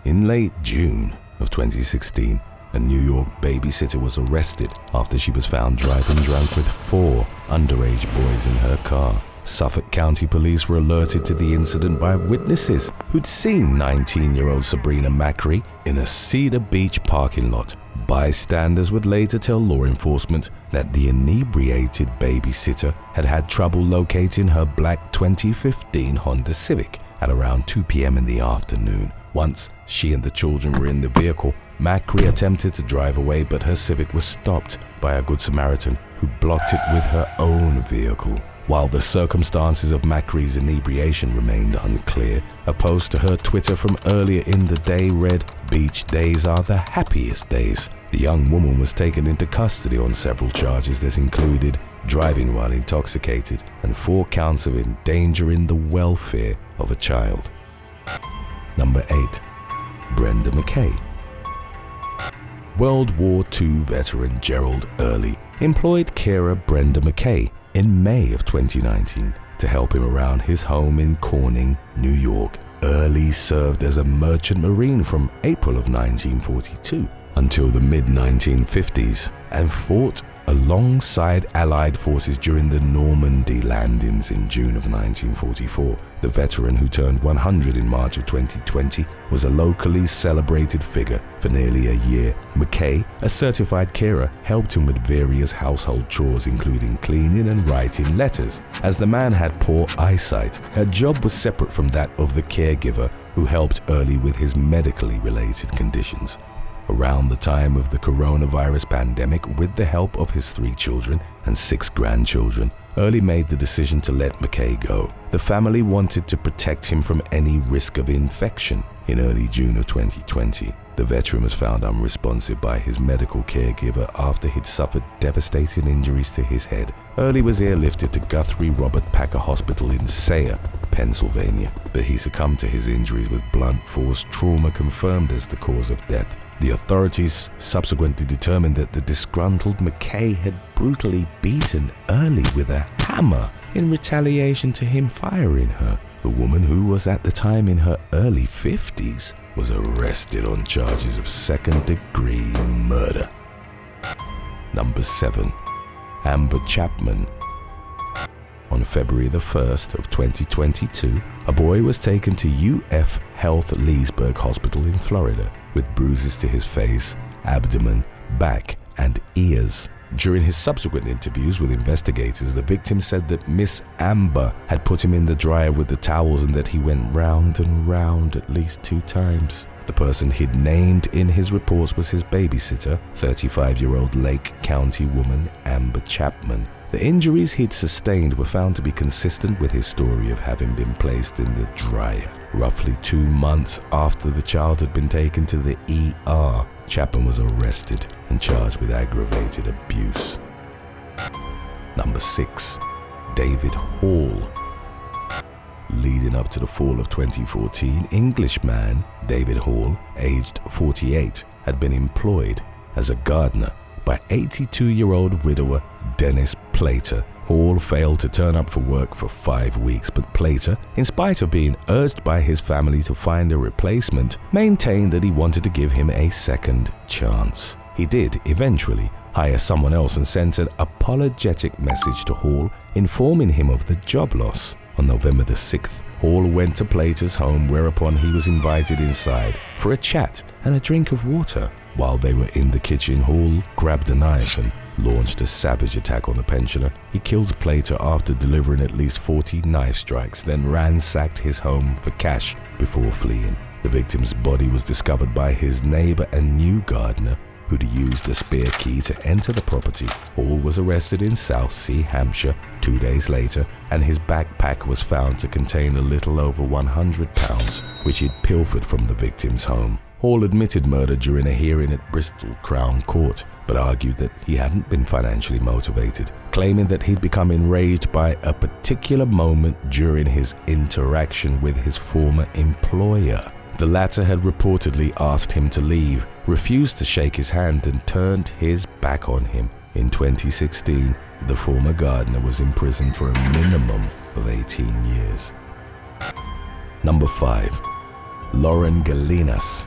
In late June of 2016, a New York babysitter was arrested after she was found driving drunk with 4 underage boys in her car. Suffolk County Police were alerted to the incident by witnesses who'd seen 19-year-old Sabrina McCay in a Cedar Beach parking lot. Bystanders would later tell law enforcement that the inebriated babysitter had had trouble locating her black 2015 Honda Civic at around 2 p.m. in the afternoon. Once she and the children were in the vehicle, McCay attempted to drive away, but her Civic was stopped by a Good Samaritan who blocked it with her own vehicle. While the circumstances of McCay's inebriation remained unclear, a post to her Twitter from earlier in the day read, "Beach days are the happiest days." The young woman was taken into custody on several charges that included driving while intoxicated and 4 counts of endangering the welfare of a child. Number 8. Brenda McCay. World War II veteran Gerald Early employed carer Brenda McCay in May of 2019 to help him around his home in Corning, New York. Early served as a merchant marine from April of 1942 until the mid-1950s and fought alongside Allied forces during the Normandy landings in June of 1944. The veteran, who turned 100 in March of 2020, was a locally celebrated figure for nearly a year. McCay, a certified carer, helped him with various household chores, including cleaning and writing letters. As the man had poor eyesight, her job was separate from that of the caregiver, who helped Early with his medically related conditions. Around the time of the coronavirus pandemic, with the help of his 3 children and 6 grandchildren, Early made the decision to let McCay go. The family wanted to protect him from any risk of infection. In early June of 2020, the veteran was found unresponsive by his medical caregiver after he'd suffered devastating injuries to his head. Early was airlifted to Guthrie Robert Packer Hospital in Sayre, Pennsylvania, but he succumbed to his injuries with blunt force trauma confirmed as the cause of death. The authorities subsequently determined that the disgruntled McCay had brutally beaten Early with a hammer in retaliation to him firing her. The woman, who was at the time in her early 50s, was arrested on charges of second-degree murder. Number 7. Amber Chapman. On February the 1st of 2022, a boy was taken to UF Health Leesburg Hospital in Florida with bruises to his face, abdomen, back, and ears. During his subsequent interviews with investigators, the victim said that Miss Amber had put him in the dryer with the towels and that he went round and round at least 2 times. The person he'd named in his reports was his babysitter, 35-year-old Lake County woman Amber Chapman. The injuries he'd sustained were found to be consistent with his story of having been placed in the dryer. Roughly 2 months after the child had been taken to the ER, Chapman was arrested and charged with aggravated abuse. Number 6. David Hall. Leading up to the fall of 2014, Englishman David Hall, aged 48, had been employed as a gardener by 82-year-old widower Dennis Plater. Hall failed to turn up for work for 5 weeks, but Plater, in spite of being urged by his family to find a replacement, maintained that he wanted to give him a second chance. He did eventually hire someone else and sent an apologetic message to Hall informing him of the job loss. On November the 6th, Hall went to Plater's home, whereupon he was invited inside for a chat and a drink of water. While they were in the kitchen, Hall grabbed a knife and launched a savage attack on the pensioner. He killed Plater after delivering at least 40 knife strikes, then ransacked his home for cash before fleeing. The victim's body was discovered by his neighbor and new gardener, who'd used a spare key to enter the property. Hall was arrested in Southsea, Hampshire, 2 days later, and his backpack was found to contain a little over 100 pounds, which he'd pilfered from the victim's home. Hall admitted murder during a hearing at Bristol Crown Court, but argued that he hadn't been financially motivated, claiming that he'd become enraged by a particular moment during his interaction with his former employer. The latter had reportedly asked him to leave, refused to shake his hand, and turned his back on him. In 2016, the former gardener was imprisoned for a minimum of 18 years. Number 5. Lauren Galenus.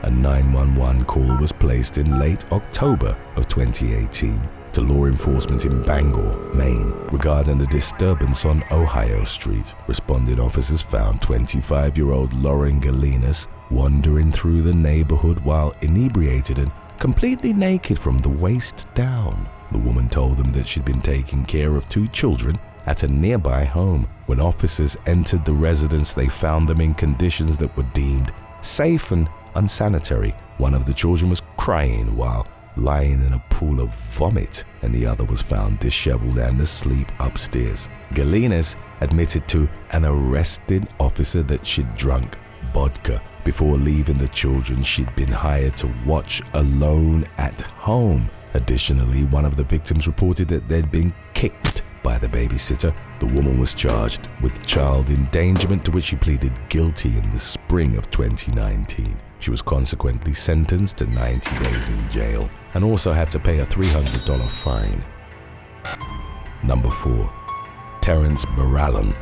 a 911 call was placed in late October of 2018 to law enforcement in Bangor, Maine, regarding a disturbance on Ohio Street. Responding officers found 25-year-old Lauren Galenus wandering through the neighborhood while inebriated and completely naked from the waist down. The woman told them that she'd been taking care of 2 children at a nearby home. When officers entered the residence, they found them in conditions that were deemed safe and unsanitary. One of the children was crying while lying in a pool of vomit, and the other was found disheveled and asleep upstairs. Galenus admitted to an arresting officer that she'd drunk vodka. Before leaving the children, she'd been hired to watch alone at home. Additionally, one of the victims reported that they'd been kicked by the babysitter. The woman was charged with child endangerment, to which she pleaded guilty in the spring of 2019. She was consequently sentenced to 90 days in jail and also had to pay a $300 fine. Number 4. Terren Balan.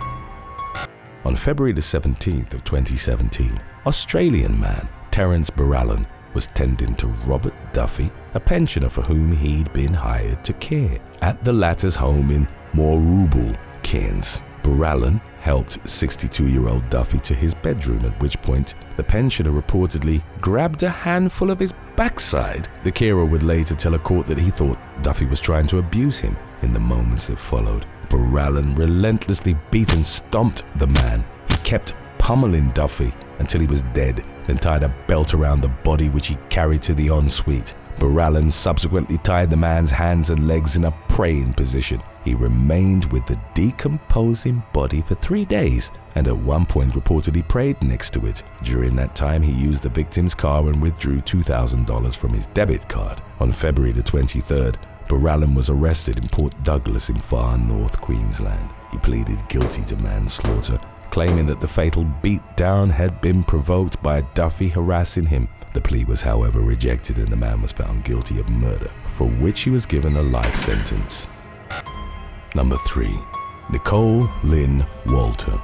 On February the 17th of 2017, Australian man Terren Balan was tending to Robert Duffy, a pensioner for whom he'd been hired to care, at the latter's home in Moorabool, Cairns. Balan helped 62-year-old Duffy to his bedroom, at which point the pensioner reportedly grabbed a handful of his backside. The carer would later tell a court that he thought Duffy was trying to abuse him. In the moments that followed, Balan relentlessly beat and stomped the man. He kept pummeling Duffy until he was dead, then tied a belt around the body which he carried to the ensuite. Balan subsequently tied the man's hands and legs in a praying position. He remained with the decomposing body for 3 days and at one point reportedly prayed next to it. During that time, he used the victim's car and withdrew $2,000 from his debit card. On February the 23rd, Balan was arrested in Port Douglas in far north Queensland. He pleaded guilty to manslaughter, claiming that the fatal beatdown had been provoked by Duffy harassing him. The plea was, however, rejected and the man was found guilty of murder, for which he was given a life sentence. Number 3. Nicole Lyn Walter.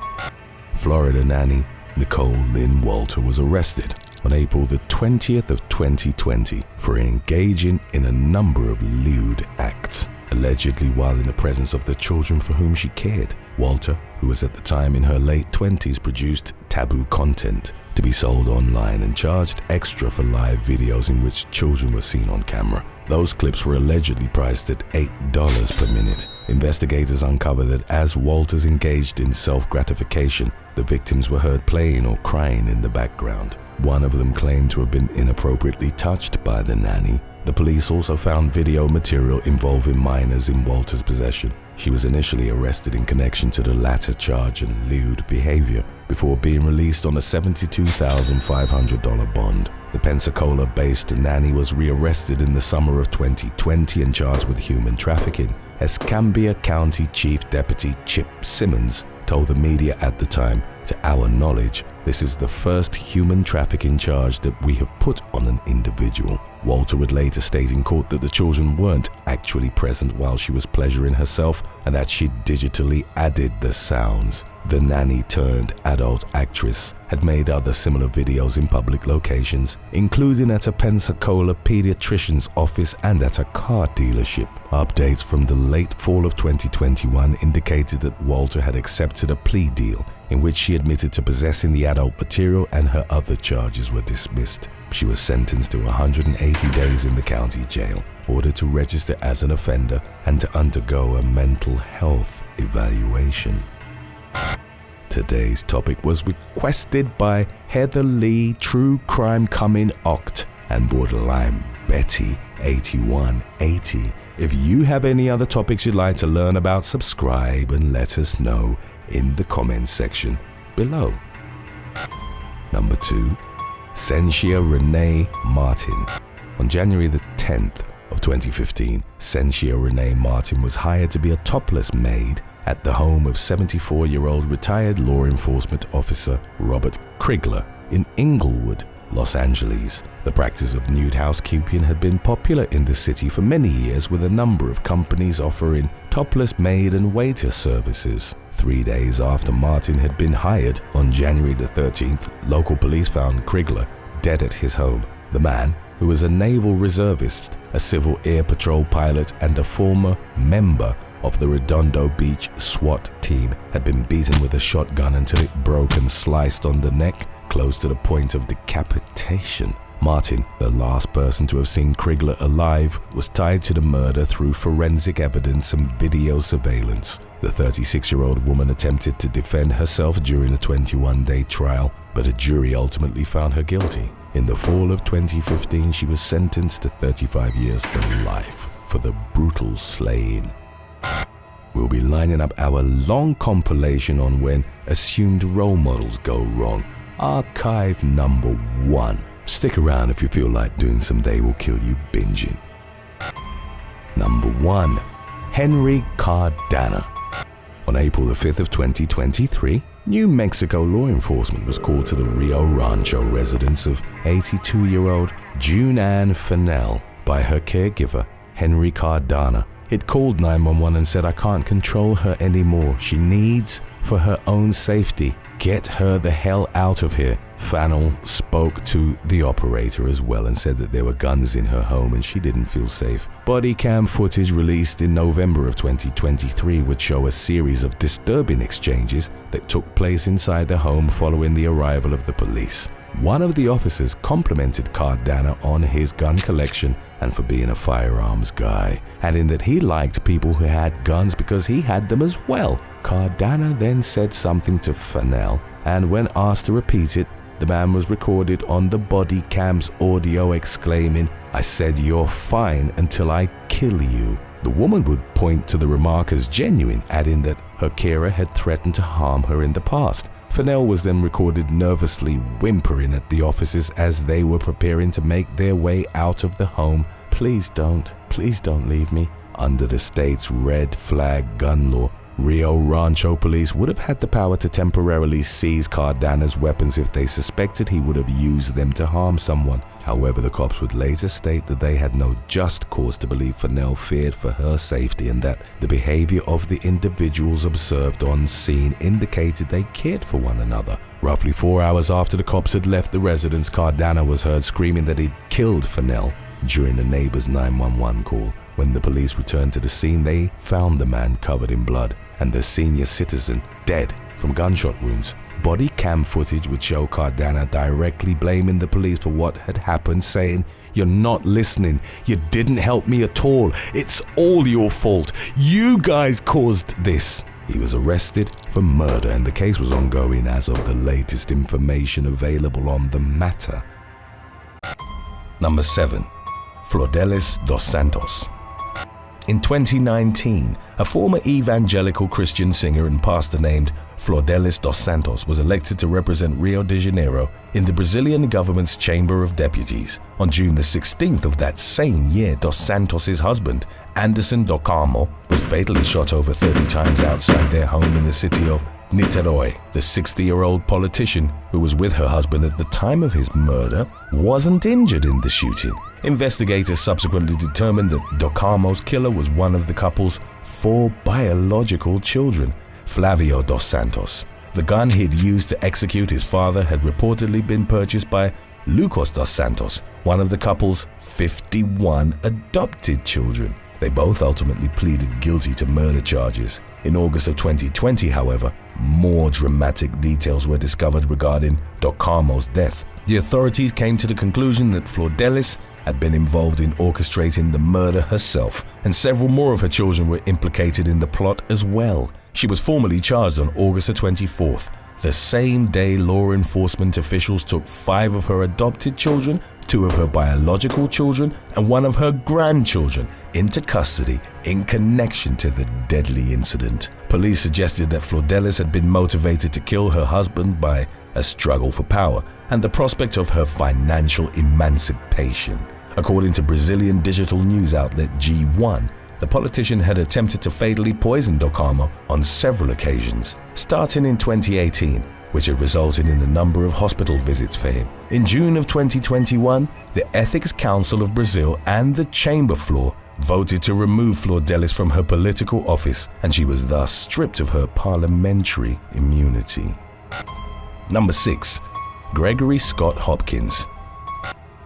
Florida nanny Nicole Lyn Walter was arrested on April the 20th of 2020 for engaging in a number of lewd acts, allegedly while in the presence of the children for whom she cared. Walter, who was at the time in her late 20s, produced taboo content to be sold online and charged extra for live videos in which children were seen on camera. Those clips were allegedly priced at $8 per minute. Investigators uncovered that as Walters engaged in self-gratification, the victims were heard playing or crying in the background. One of them claimed to have been inappropriately touched by the nanny. The police also found video material involving minors in Walter's possession. She was initially arrested in connection to the latter charge and lewd behavior before being released on a $72,500 bond. The Pensacola-based nanny was rearrested in the summer of 2020 and charged with human trafficking. Escambia County Chief Deputy Chip Simmons told the media at the time, "To our knowledge, this is the first human trafficking charge that we have put on an individual." Walter would later state in court that the children weren't actually present while she was pleasuring herself and that she digitally added the sounds. The nanny-turned-adult actress had made other similar videos in public locations, including at a Pensacola pediatrician's office and at a car dealership. Updates from the late fall of 2021 indicated that Walter had accepted a plea deal in which she admitted to possessing the adult material and her other charges were dismissed. She was sentenced to 180 days in the county jail, ordered to register as an offender, and to undergo a mental health evaluation. Today's topic was requested by Heather Lee, True Crime Coming Oct, and Borderline Betty 8180. If you have any other topics you'd like to learn about, subscribe and let us know in the comments section below. Number 2. Sensia Renee Martin. On January the 10th of 2015, Sensia Renee Martin was hired to be a topless maid at the home of 74-year-old retired law enforcement officer Robert Krigler in Inglewood, Los Angeles. The practice of nude housekeeping had been popular in the city for many years, with a number of companies offering topless maid and waiter services. 3 days after Martin had been hired, on January the 13th, local police found Krigler dead at his home. The man, who was a naval reservist, a civil air patrol pilot, and a former member of the Redondo Beach SWAT team, had been beaten with a shotgun until it broke and sliced on the neck, close to the point of decapitation. Martin, the last person to have seen Krigler alive, was tied to the murder through forensic evidence and video surveillance. The 36-year-old woman attempted to defend herself during a 21-day trial, but a jury ultimately found her guilty. In the fall of 2015, she was sentenced to 35 years to life for the brutal slaying. We'll be lining up our long compilation on when assumed role models go wrong. Archive number 1. Stick around if you feel like doing some They Will Kill You binging. Number 1. Henry Cardana. On April the 5th of 2023, New Mexico law enforcement was called to the Rio Rancho residence of 82-year-old June Ann Fennell by her caregiver, Henry Cardana. It called 911 and said, "I can't control her anymore. She needs, for her own safety, get her the hell out of here." Fennell spoke to the operator as well and said that there were guns in her home and she didn't feel safe. Body cam footage released in November of 2023 would show a series of disturbing exchanges that took place inside the home following the arrival of the police. One of the officers complimented Cardana on his gun collection and for being a firearms guy, adding that he liked people who had guns because he had them as well. Cardana then said something to Fennell, and when asked to repeat it, the man was recorded on the body cam's audio exclaiming, "I said you're fine until I kill you." The woman would point to the remark as genuine, adding that her carer had threatened to harm her in the past. Fennell was then recorded nervously whimpering at the officers as they were preparing to make their way out of the home. Please don't leave me." Under the state's red flag gun law, Rio Rancho police would have had the power to temporarily seize Cardana's weapons if they suspected he would have used them to harm someone. However, the cops would later state that they had no just cause to believe Fennell feared for her safety and that the behavior of the individuals observed on scene indicated they cared for one another. Roughly 4 hours after the cops had left the residence, Cardana was heard screaming that he'd killed Fennell during a neighbor's 911 call. When the police returned to the scene, they found the man covered in blood and the senior citizen dead from gunshot wounds. Body cam footage would show Cardana directly blaming the police for what had happened, saying, "You're not listening. You didn't help me at all. It's all your fault. You guys caused this." He was arrested for murder and the case was ongoing as of the latest information available on the matter. Number 7. Felis dos Santos. In 2019, a former evangelical Christian singer and pastor named Felis dos Santos was elected to represent Rio de Janeiro in the Brazilian government's Chamber of Deputies. On June the 16th of that same year, dos Santos' husband, Anderson do Carmo, was fatally shot over 30 times outside their home in the city of Niterói. The 60-year-old politician, who was with her husband at the time of his murder, wasn't injured in the shooting. Investigators subsequently determined that do Carmo's killer was one of the couple's 4 biological children, Flavio dos Santos. The gun he'd used to execute his father had reportedly been purchased by Lucas dos Santos, one of the couple's 51 adopted children. They both ultimately pleaded guilty to murder charges. In August of 2020, however, more dramatic details were discovered regarding do Carmo's death. The authorities came to the conclusion that Felis had been involved in orchestrating the murder herself, and several more of her children were implicated in the plot as well. She was formally charged on August the 24th. The same day, law enforcement officials took 5 of her adopted children, 2 of her biological children, and 1 of her grandchildren into custody in connection to the deadly incident. Police suggested that Felis had been motivated to kill her husband by a struggle for power and the prospect of her financial emancipation. According to Brazilian digital news outlet G1, the politician had attempted to fatally poison do Carmo on several occasions, starting in 2018, which had resulted in a number of hospital visits for him. In June of 2021, the Ethics Council of Brazil and the chamber floor voted to remove Felis from her political office, and she was thus stripped of her parliamentary immunity. Number 6. Gregory Scott Hopkins.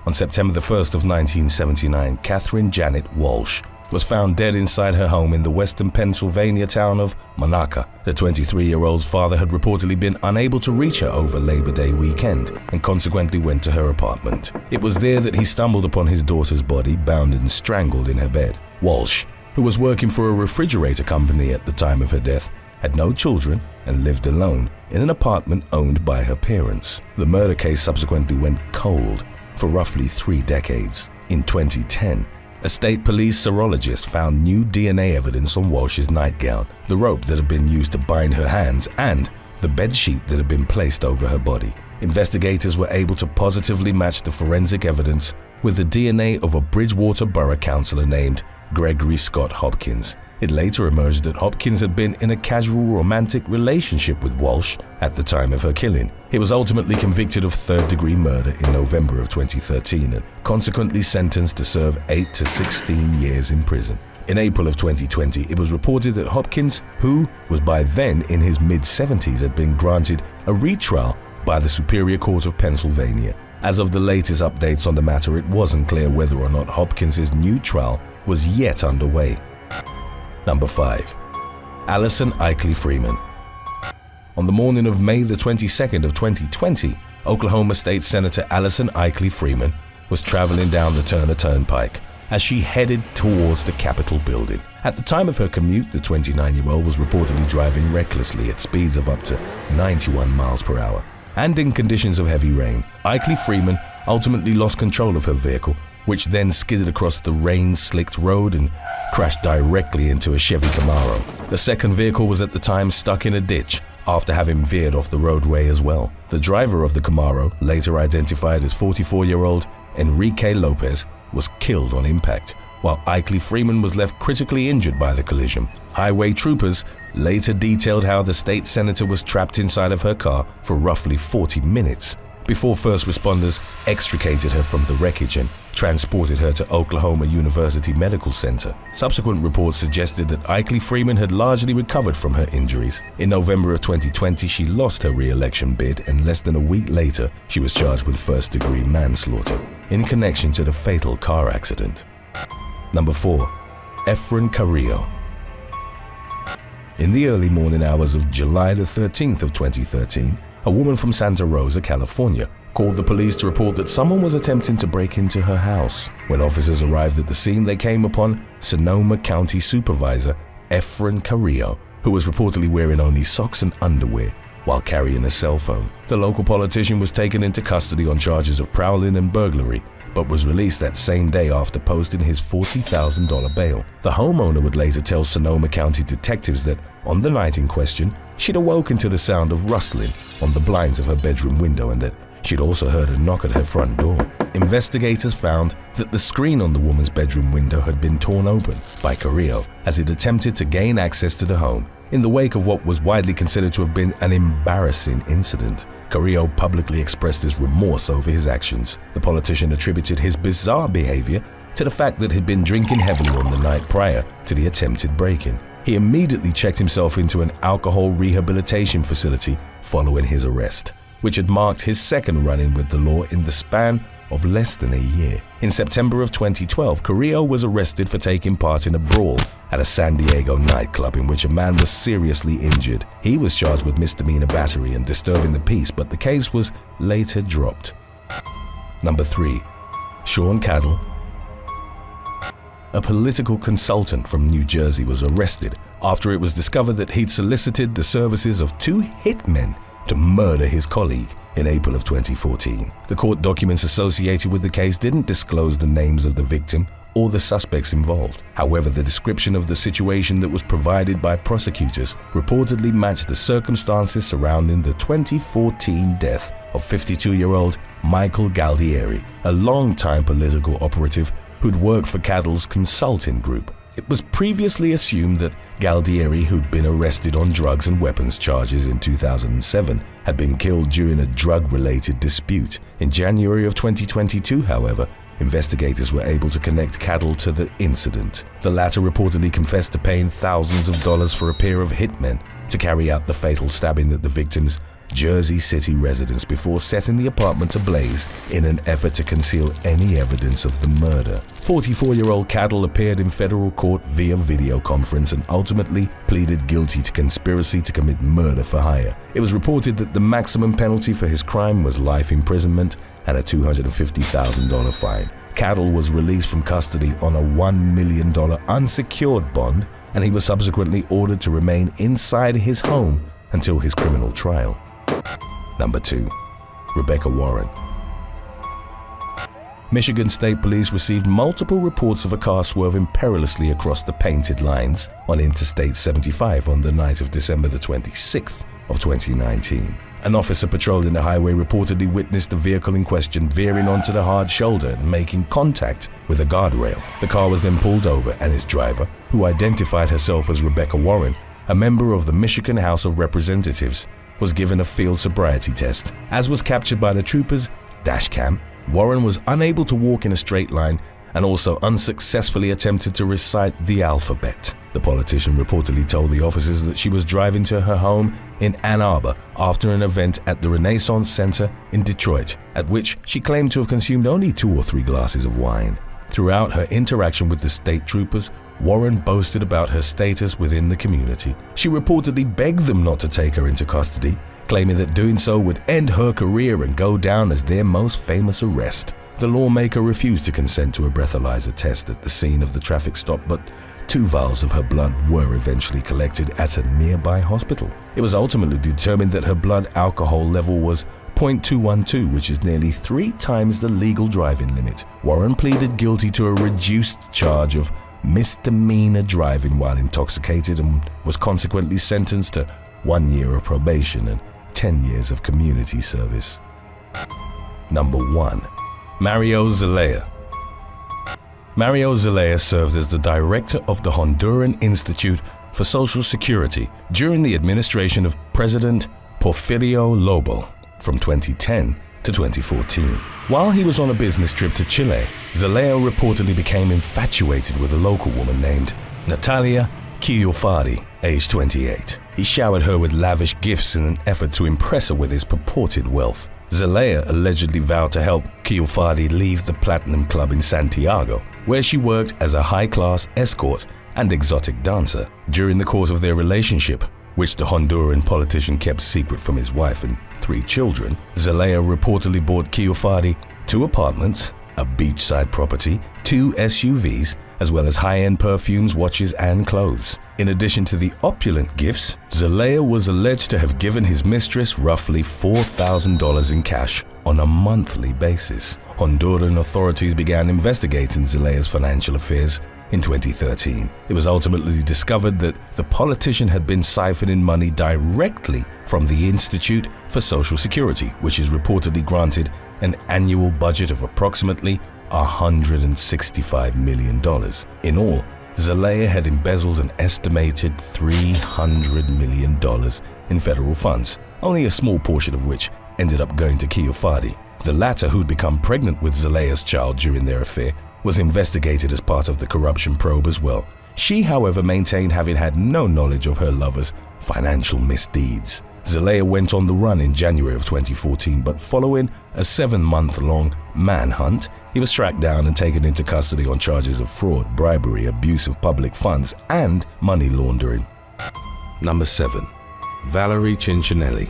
On September the 1st of 1979, Catherine Janet Walsh was found dead inside her home in the western Pennsylvania town of Monaca. The 23-year-old's father had reportedly been unable to reach her over Labor Day weekend and consequently went to her apartment. It was there that he stumbled upon his daughter's body bound and strangled in her bed. Walsh, who was working for a refrigerator company at the time of her death, had no children and lived alone in an apartment owned by her parents. The murder case subsequently went cold for roughly 3 decades. In 2010, a state police serologist found new DNA evidence on Walsh's nightgown, the rope that had been used to bind her hands, and the bedsheet that had been placed over her body. Investigators were able to positively match the forensic evidence with the DNA of a Bridgewater Borough councillor named Gregory Scott Hopkins. It later emerged that Hopkins had been in a casual romantic relationship with Walsh at the time of her killing. He was ultimately convicted of third-degree murder in November of 2013 and consequently sentenced to serve 8 to 16 years in prison. In April of 2020, it was reported that Hopkins, who was by then in his mid-70s, had been granted a retrial by the Superior Court of Pennsylvania. As of the latest updates on the matter, it wasn't clear whether or not Hopkins' new trial was yet underway. Number 5. Allison E Freeman. On the morning of May the 22nd of 2020, Oklahoma State Senator Allison E Freeman was traveling down the Turner Turnpike as she headed towards the Capitol building. At the time of her commute, the 29-year-old was reportedly driving recklessly at speeds of up to 91 miles per hour. And in conditions of heavy rain, E Freeman ultimately lost control of her vehicle, which then skidded across the rain-slicked road and crashed directly into a Chevy Camaro. The second vehicle was at the time stuck in a ditch after having veered off the roadway as well. The driver of the Camaro, later identified as 44-year-old Enrique Lopez, was killed on impact, while E Freeman was left critically injured by the collision. Highway troopers later detailed how the state senator was trapped inside of her car for roughly 40 minutes before first responders extricated her from the wreckage and transported her to Oklahoma University Medical Center. Subsequent reports suggested that E Freeman had largely recovered from her injuries. In November of 2020, she lost her re-election bid, and less than a week later, she was charged with first-degree manslaughter in connection to the fatal car accident. Number 4. Efron Kio. In the early morning hours of July the 13th of 2013, a woman from Santa Rosa, California, called the police to report that someone was attempting to break into her house. When officers arrived at the scene, they came upon Sonoma County Supervisor Efron Kio, who was reportedly wearing only socks and underwear while carrying a cell phone. The local politician was taken into custody on charges of prowling and burglary, but was released that same day after posting his $40,000 bail. The homeowner would later tell Sonoma County detectives that on the night in question, she'd awoken to the sound of rustling on the blinds of her bedroom window and that she'd also heard a knock at her front door. Investigators found that the screen on the woman's bedroom window had been torn open by Kio as it attempted to gain access to the home. In the wake of what was widely considered to have been an embarrassing incident, Kio publicly expressed his remorse over his actions. The politician attributed his bizarre behavior to the fact that he'd been drinking heavily on the night prior to the attempted break-in. He immediately checked himself into an alcohol rehabilitation facility following his arrest, which had marked his second run-in with the law in the span of less than a year. In September of 2012, Kio was arrested for taking part in a brawl at a San Diego nightclub in which a man was seriously injured. He was charged with misdemeanor battery and disturbing the peace, but the case was later dropped. Number 3. Shaco Cattle. A political consultant from New Jersey was arrested after it was discovered that he'd solicited the services of 2 hitmen to murder his colleague in April of 2014. The court documents associated with the case didn't disclose the names of the victim or the suspects involved. However, the description of the situation that was provided by prosecutors reportedly matched the circumstances surrounding the 2014 death of 52-year-old Michael Galdieri, a longtime political operative who'd worked for Cattle's consulting group. It was previously assumed that Galdieri, who'd been arrested on drugs and weapons charges in 2007, had been killed during a drug-related dispute. In January of 2022, however, investigators were able to connect Cattle to the incident. The latter reportedly confessed to paying thousands of dollars for a pair of hitmen to carry out the fatal stabbing that the victims Jersey City residence before setting the apartment ablaze in an effort to conceal any evidence of the murder. 44-year-old Cattle appeared in federal court via video conference and ultimately pleaded guilty to conspiracy to commit murder for hire. It was reported that the maximum penalty for his crime was life imprisonment and a $250,000 fine. Cattle was released from custody on a $1 million unsecured bond, and he was subsequently ordered to remain inside his home until his criminal trial. Number 2. Rebecca Warren. Michigan State Police received multiple reports of a car swerving perilously across the painted lines on Interstate 75 on the night of December the 26th of 2019. An officer patrolling the highway reportedly witnessed the vehicle in question veering onto the hard shoulder and making contact with a guardrail. The car was then pulled over and its driver, who identified herself as Rebecca Warren, a member of the Michigan House of Representatives, was given a field sobriety test. As was captured by the troopers' dash cam, Warren was unable to walk in a straight line and also unsuccessfully attempted to recite the alphabet. The politician reportedly told the officers that she was driving to her home in Ann Arbor after an event at the Renaissance Center in Detroit, at which she claimed to have consumed only 2 or 3 glasses of wine. Throughout her interaction with the state troopers, Warren boasted about her status within the community. She reportedly begged them not to take her into custody, claiming that doing so would end her career and go down as their most famous arrest. The lawmaker refused to consent to a breathalyzer test at the scene of the traffic stop, but 2 vials of her blood were eventually collected at a nearby hospital. It was ultimately determined that her blood alcohol level was 0.212, which is nearly 3 times the legal driving limit. Warren pleaded guilty to a reduced charge of misdemeanor driving while intoxicated and was consequently sentenced to 1 year of probation and 10 years of community service. Number 1. Mario Zelaya. Mario Zelaya served as the director of the Honduran Institute for Social Security during the administration of President Porfirio Lobo from 2010 to 2014. While he was on a business trip to Chile, Zelaya reportedly became infatuated with a local woman named Natalia Kiofari, age 28. He showered her with lavish gifts in an effort to impress her with his purported wealth. Zelaya allegedly vowed to help Kiofari leave the Platinum Club in Santiago, where she worked as a high-class escort and exotic dancer. During the course of their relationship, which the Honduran politician kept secret from his wife and 3 children, Zelaya reportedly bought Kiofari 2 apartments, a beachside property, 2 SUVs, as well as high-end perfumes, watches, and clothes. In addition to the opulent gifts, Zelaya was alleged to have given his mistress roughly $4,000 in cash on a monthly basis. Honduran authorities began investigating Zelaya's financial affairs in 2013. It was ultimately discovered that the politician had been siphoning money directly from the Institute for Social Security, which is reportedly granted an annual budget of approximately $165 million. In all, Zelaya had embezzled an estimated $300 million in federal funds, only a small portion of which ended up going to Kiofari. The latter, who'd become pregnant with Zelaya's child during their affair, was investigated as part of the corruption probe as well. She, however, maintained having had no knowledge of her lover's financial misdeeds. Zelaya went on the run in January of 2014, but following a 7-month-long manhunt, he was tracked down and taken into custody on charges of fraud, bribery, abuse of public funds, and money laundering. Number 7. Valerie Chinelli.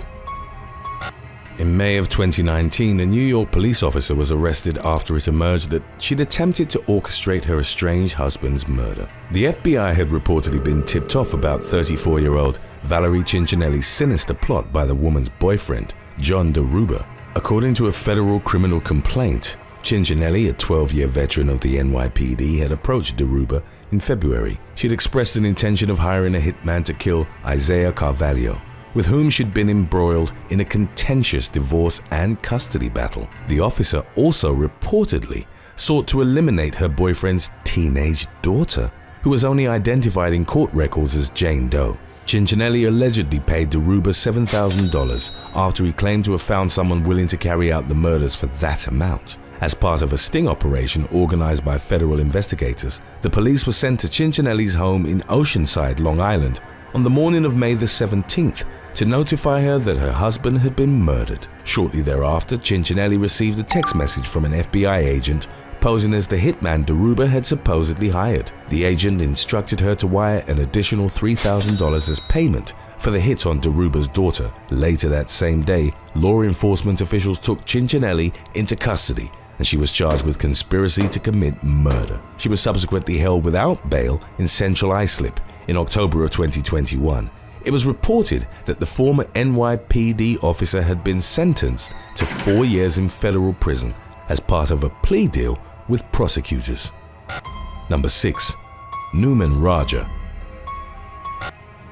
In May of 2019, a New York police officer was arrested after it emerged that she'd attempted to orchestrate her estranged husband's murder. The FBI had reportedly been tipped off about 34-year-old Valerie Chinelli's sinister plot by the woman's boyfriend, John DeRuba. According to a federal criminal complaint, Chinelli, a 12-year veteran of the NYPD, had approached DeRuba in February. She'd expressed an intention of hiring a hitman to kill Isaiah Carvalho, with whom she'd been embroiled in a contentious divorce and custody battle. The officer also reportedly sought to eliminate her boyfriend's teenage daughter, who was only identified in court records as Jane Doe. Chinelli allegedly paid DeRuba $7,000 after he claimed to have found someone willing to carry out the murders for that amount. As part of a sting operation organized by federal investigators, the police were sent to Chinelli's home in Oceanside, Long Island, on the morning of May the 17th to notify her that her husband had been murdered. Shortly thereafter, Chinelli received a text message from an FBI agent posing as the hitman Deruba had supposedly hired. The agent instructed her to wire an additional $3,000 as payment for the hit on Deruba's daughter. Later that same day, law enforcement officials took Chinelli into custody and she was charged with conspiracy to commit murder. She was subsequently held without bail in Central Islip in October of 2021. It was reported that the former NYPD officer had been sentenced to 4 years in federal prison as part of a plea deal with prosecutors. Number 6. Newman Roger.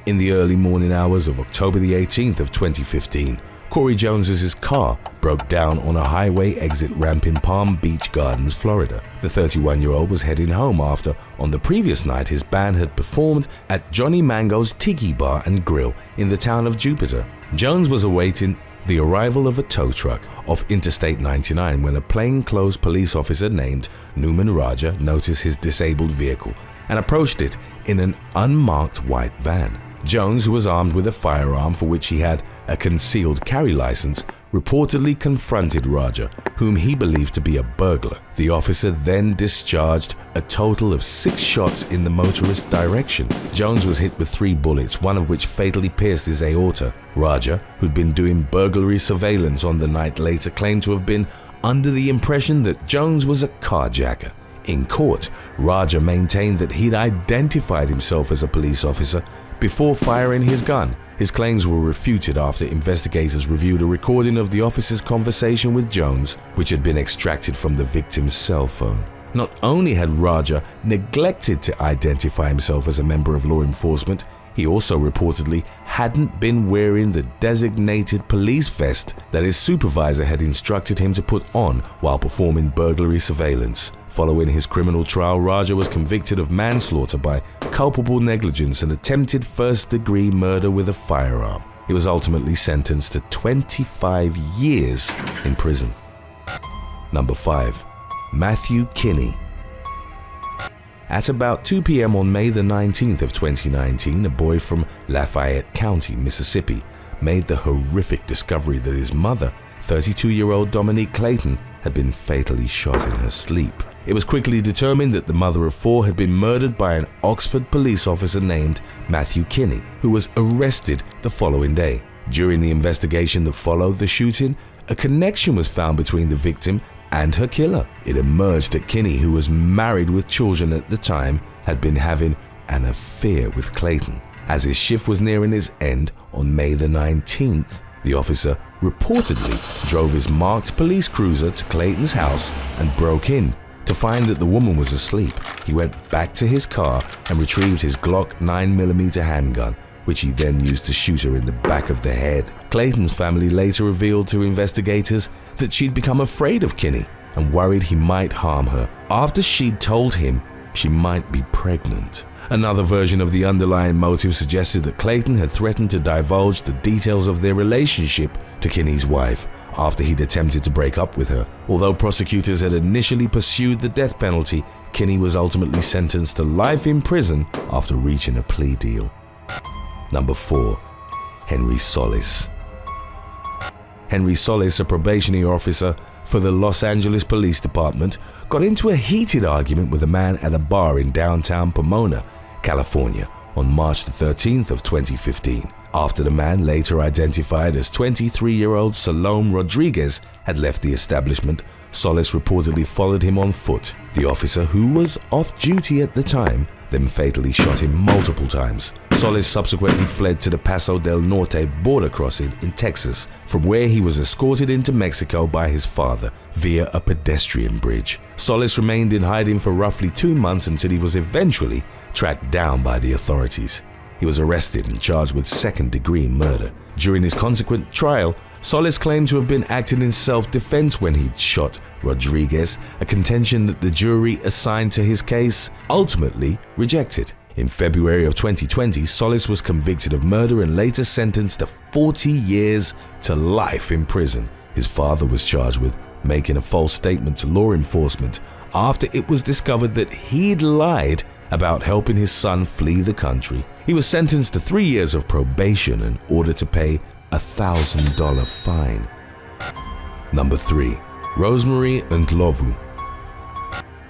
In the early morning hours of October the 18th of 2015, Corey Jones's car broke down on a highway exit ramp in Palm Beach Gardens, Florida. The 31-year-old was heading home after, on the previous night, his band had performed at Johnny Mango's Tiki Bar and Grill in the town of Jupiter. Jones was awaiting the arrival of a tow truck off Interstate 99 when a plainclothes police officer named Newman Roger noticed his disabled vehicle and approached it in an unmarked white van. Jones, who was armed with a firearm for which he had a concealed carry license, reportedly confronted Roger, whom he believed to be a burglar. The officer then discharged a total of 6 shots in the motorist's direction. Jones was hit with 3 bullets, one of which fatally pierced his aorta. Roger, who'd been doing burglary surveillance on the night, later claimed to have been under the impression that Jones was a carjacker. In court, Roger maintained that he'd identified himself as a police officer before firing his gun. His claims were refuted after investigators reviewed a recording of the officer's conversation with Jones, which had been extracted from the victim's cell phone. Not only had Roger neglected to identify himself as a member of law enforcement, he also reportedly hadn't been wearing the designated police vest that his supervisor had instructed him to put on while performing burglary surveillance. Following his criminal trial, Roger was convicted of manslaughter by culpable negligence and attempted first-degree murder with a firearm. He was ultimately sentenced to 25 years in prison. Number 5. Matthew Kinney. At about 2 p.m. on May the 19th of 2019, a boy from Lafayette County, Mississippi, made the horrific discovery that his mother, 32-year-old Dominique Clayton, had been fatally shot in her sleep. It was quickly determined that the mother of 4 had been murdered by an Oxford police officer named Matthew Kinney, who was arrested the following day. During the investigation that followed the shooting, a connection was found between the victim and her killer. It emerged that Kinney, who was married with children at the time, had been having an affair with Clayton. As his shift was nearing its end on May the 19th, the officer reportedly drove his marked police cruiser to Clayton's house and broke in to find that the woman was asleep. He went back to his car and retrieved his Glock 9mm handgun, which he then used to shoot her in the back of the head. Clayton's family later revealed to investigators that she'd become afraid of Kinney and worried he might harm her after she'd told him she might be pregnant. Another version of the underlying motive suggested that Clayton had threatened to divulge the details of their relationship to Kinney's wife after he'd attempted to break up with her. Although prosecutors had initially pursued the death penalty, Kinney was ultimately sentenced to life in prison after reaching a plea deal. Number 4. Henry Solace. Henry Solace, a probationary officer for the Los Angeles Police Department, got into a heated argument with a man at a bar in downtown Pomona, California, on March the 13th of 2015. After the man, later identified as 23-year-old Salome Rodriguez, had left the establishment, Solace reportedly followed him on foot. The officer, who was off duty at the time, then fatally shot him multiple times. Solace subsequently fled to the Paso del Norte border crossing in Texas, from where he was escorted into Mexico by his father via a pedestrian bridge. Solace remained in hiding for roughly 2 months until he was eventually tracked down by the authorities. He was arrested and charged with second-degree murder. During his consequent trial, Solace claimed to have been acting in self-defense when he'd shot Rodriguez, a contention that the jury assigned to his case ultimately rejected. In February of 2020, Solace was convicted of murder and later sentenced to 40 years to life in prison. His father was charged with making a false statement to law enforcement after it was discovered that he'd lied about helping his son flee the country. He was sentenced to 3 years of probation and ordered to pay a $1,000 fine. Number 3. Rosemary Ndlovu.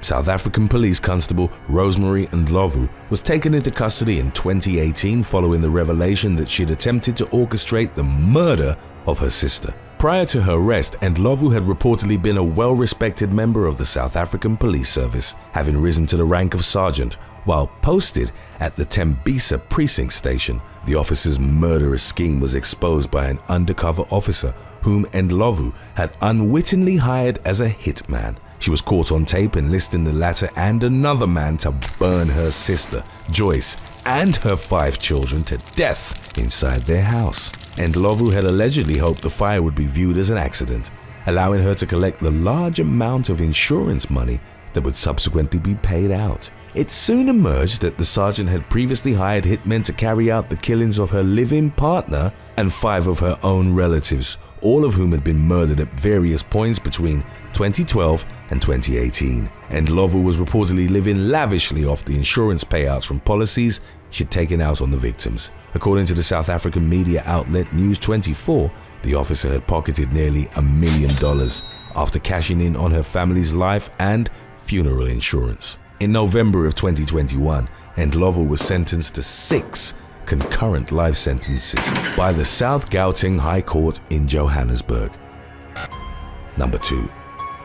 South African Police Constable Rosemary Ndlovu was taken into custody in 2018 following the revelation that she had attempted to orchestrate the murder of her sister. Prior to her arrest, Ndlovu had reportedly been a well-respected member of the South African Police Service, having risen to the rank of sergeant. While posted at the Tembisa precinct station, the officer's murderous scheme was exposed by an undercover officer whom Ndlovu had unwittingly hired as a hitman. She was caught on tape enlisting the latter and another man to burn her sister, Joyce, and her 5 children to death inside their house. Ndlovu had allegedly hoped the fire would be viewed as an accident, allowing her to collect the large amount of insurance money that would subsequently be paid out. It soon emerged that the sergeant had previously hired hitmen to carry out the killings of her live-in partner and 5 of her own relatives, all of whom had been murdered at various points between 2012 and 2018. Ndlovu was reportedly living lavishly off the insurance payouts from policies she'd taken out on the victims. According to the South African media outlet News 24, the officer had pocketed nearly $1 million after cashing in on her family's life and funeral insurance. In November of 2021, Ndlovu was sentenced to 6 concurrent life sentences by the South Gauteng High Court in Johannesburg. Number 2.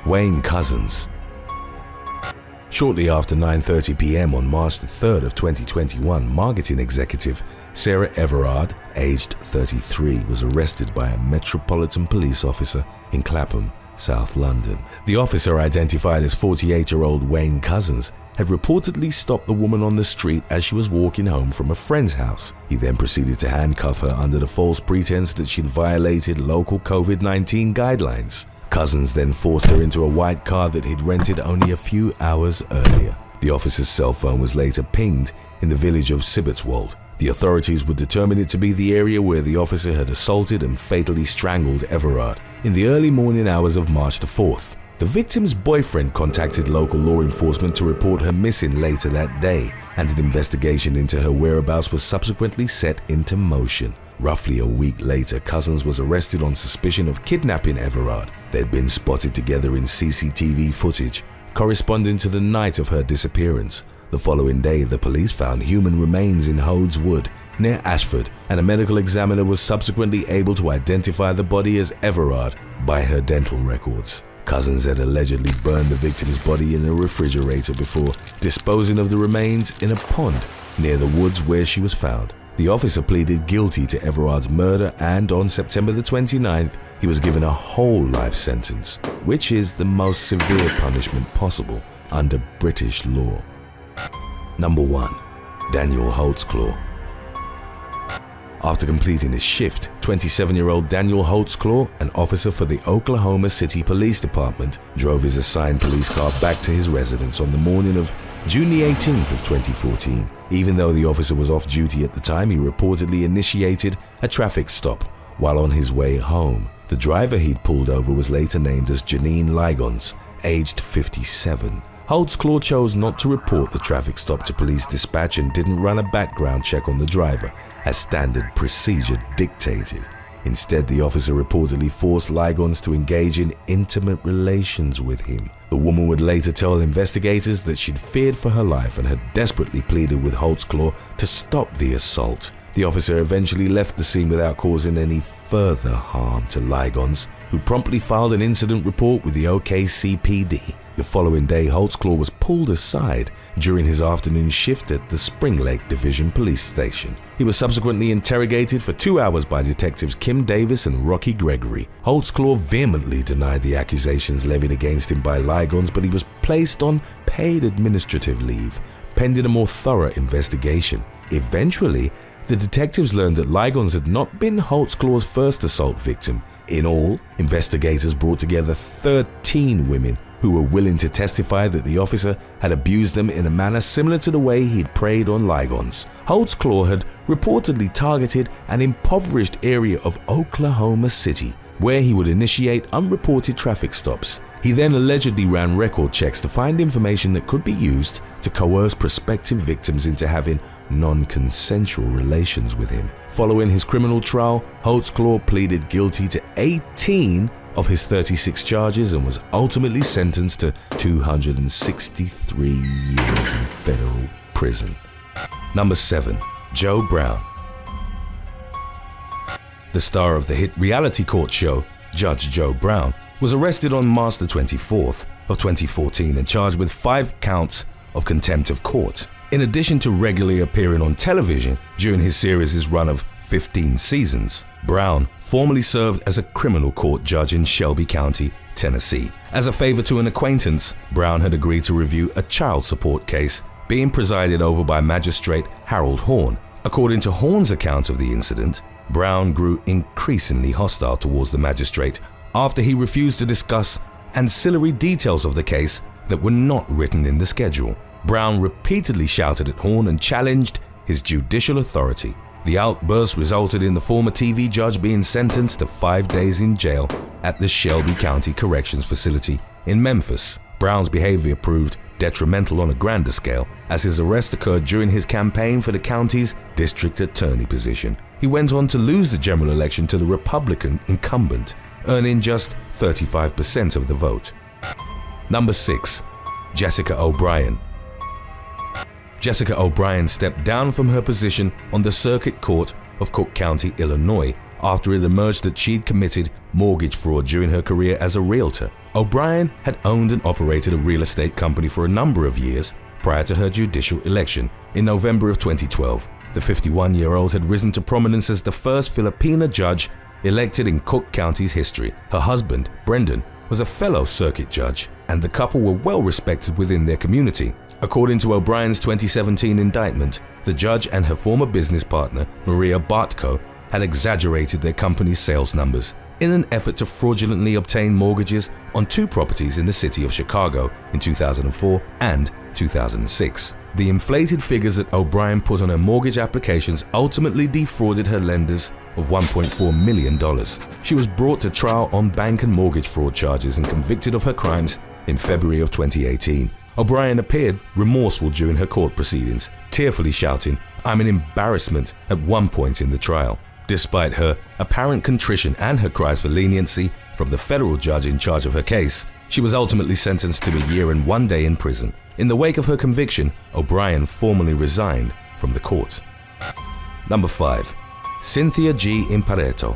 Wayne Couzens. Shortly after 9:30 p.m. on March 3rd of 2021, marketing executive Sarah Everard, aged 33, was arrested by a Metropolitan Police officer in Clapham, South London. The officer, identified as 48-year-old Wayne Couzens, had reportedly stopped the woman on the street as she was walking home from a friend's house. He then proceeded to handcuff her under the false pretense that she'd violated local COVID-19 guidelines. Couzens then forced her into a white car that he'd rented only a few hours earlier. The officer's cell phone was later pinged in the village of Sibetswold. The authorities would determine it to be the area where the officer had assaulted and fatally strangled Everard in the early morning hours of March 4th. The victim's boyfriend contacted local law enforcement to report her missing later that day, and an investigation into her whereabouts was subsequently set into motion. Roughly a week later, Couzens was arrested on suspicion of kidnapping Everard. They'd been spotted together in CCTV footage corresponding to the night of her disappearance. The following day, the police found human remains in Hodes Wood, near Ashford, and a medical examiner was subsequently able to identify the body as Everard by her dental records. Couzens had allegedly burned the victim's body in a refrigerator before disposing of the remains in a pond near the woods where she was found. The officer pleaded guilty to Everard's murder, and on September the 29th, he was given a whole life sentence, which is the most severe punishment possible under British law. Number 1. Daniel Holtzclaw. After completing his shift, 27-year-old Daniel Holtzclaw, an officer for the Oklahoma City Police Department, drove his assigned police car back to his residence on the morning of June the 18th of 2014. Even though the officer was off duty at the time, he reportedly initiated a traffic stop while on his way home. The driver he'd pulled over was later named as Janine Lygons, aged 57. Holtzclaw chose not to report the traffic stop to police dispatch and didn't run a background check on the driver, as standard procedure dictated. Instead, the officer reportedly forced Lygons to engage in intimate relations with him. The woman would later tell investigators that she'd feared for her life and had desperately pleaded with Holtzclaw to stop the assault. The officer eventually left the scene without causing any further harm to Lygons, who promptly filed an incident report with the OKCPD. The following day, Holtzclaw was pulled aside during his afternoon shift at the Spring Lake Division Police Station. He was subsequently interrogated for 2 hours by detectives Kim Davis and Rocky Gregory. Holtzclaw vehemently denied the accusations levied against him by Lygons, but he was placed on paid administrative leave, pending a more thorough investigation. Eventually, the detectives learned that Lygons had not been Holtzclaw's first assault victim. In all, investigators brought together 13 women who were willing to testify that the officer had abused them in a manner similar to the way he'd preyed on Lygons. Holtzclaw had reportedly targeted an impoverished area of Oklahoma City, where he would initiate unreported traffic stops. He then allegedly ran record checks to find information that could be used to coerce prospective victims into having non-consensual relations with him. Following his criminal trial, Holtzclaw pleaded guilty to 18 of his 36 charges and was ultimately sentenced to 263 years in federal prison. Number 7. Joe Brown. The star of the hit reality court show, Judge Joe Brown, was arrested on March the 24th of 2014 and charged with 5 counts of contempt of court. In addition to regularly appearing on television during his series' run of 15 seasons, Brown formerly served as a criminal court judge in Shelby County, Tennessee. As a favor to an acquaintance, Brown had agreed to review a child support case being presided over by Magistrate Harold Horn. According to Horn's account of the incident, Brown grew increasingly hostile towards the magistrate after he refused to discuss ancillary details of the case that were not written in the schedule. Brown repeatedly shouted at Horn and challenged his judicial authority. The outburst resulted in the former TV judge being sentenced to 5 days in jail at the Shelby County Corrections Facility in Memphis. Brown's behavior proved detrimental on a grander scale, as his arrest occurred during his campaign for the county's district attorney position. He went on to lose the general election to the Republican incumbent, earning just 35% of the vote. Number 6. Jessica O'Brien. Jessica O'Brien stepped down from her position on the Circuit Court of Cook County, Illinois, after it emerged that she'd committed mortgage fraud during her career as a realtor. O'Brien had owned and operated a real estate company for a number of years prior to her judicial election. In November of 2012, the 51-year-old had risen to prominence as the first Filipina judge elected in Cook County's history. Her husband, Brendan, was a fellow circuit judge, and the couple were well respected within their community. According to O'Brien's 2017 indictment, the judge and her former business partner, Maria Bartko, had exaggerated their company's sales numbers in an effort to fraudulently obtain mortgages on 2 properties in the city of Chicago in 2004 and 2006. The inflated figures that O'Brien put on her mortgage applications ultimately defrauded her lenders of $1.4 million. She was brought to trial on bank and mortgage fraud charges and convicted of her crimes in February of 2018. O'Brien appeared remorseful during her court proceedings, tearfully shouting, "I'm an embarrassment," at one point in the trial. Despite her apparent contrition and her cries for leniency from the federal judge in charge of her case, she was ultimately sentenced to 1 year and 1 day in prison. In the wake of her conviction, O'Brien formally resigned from the court. Number 5. Cynthia G Impero.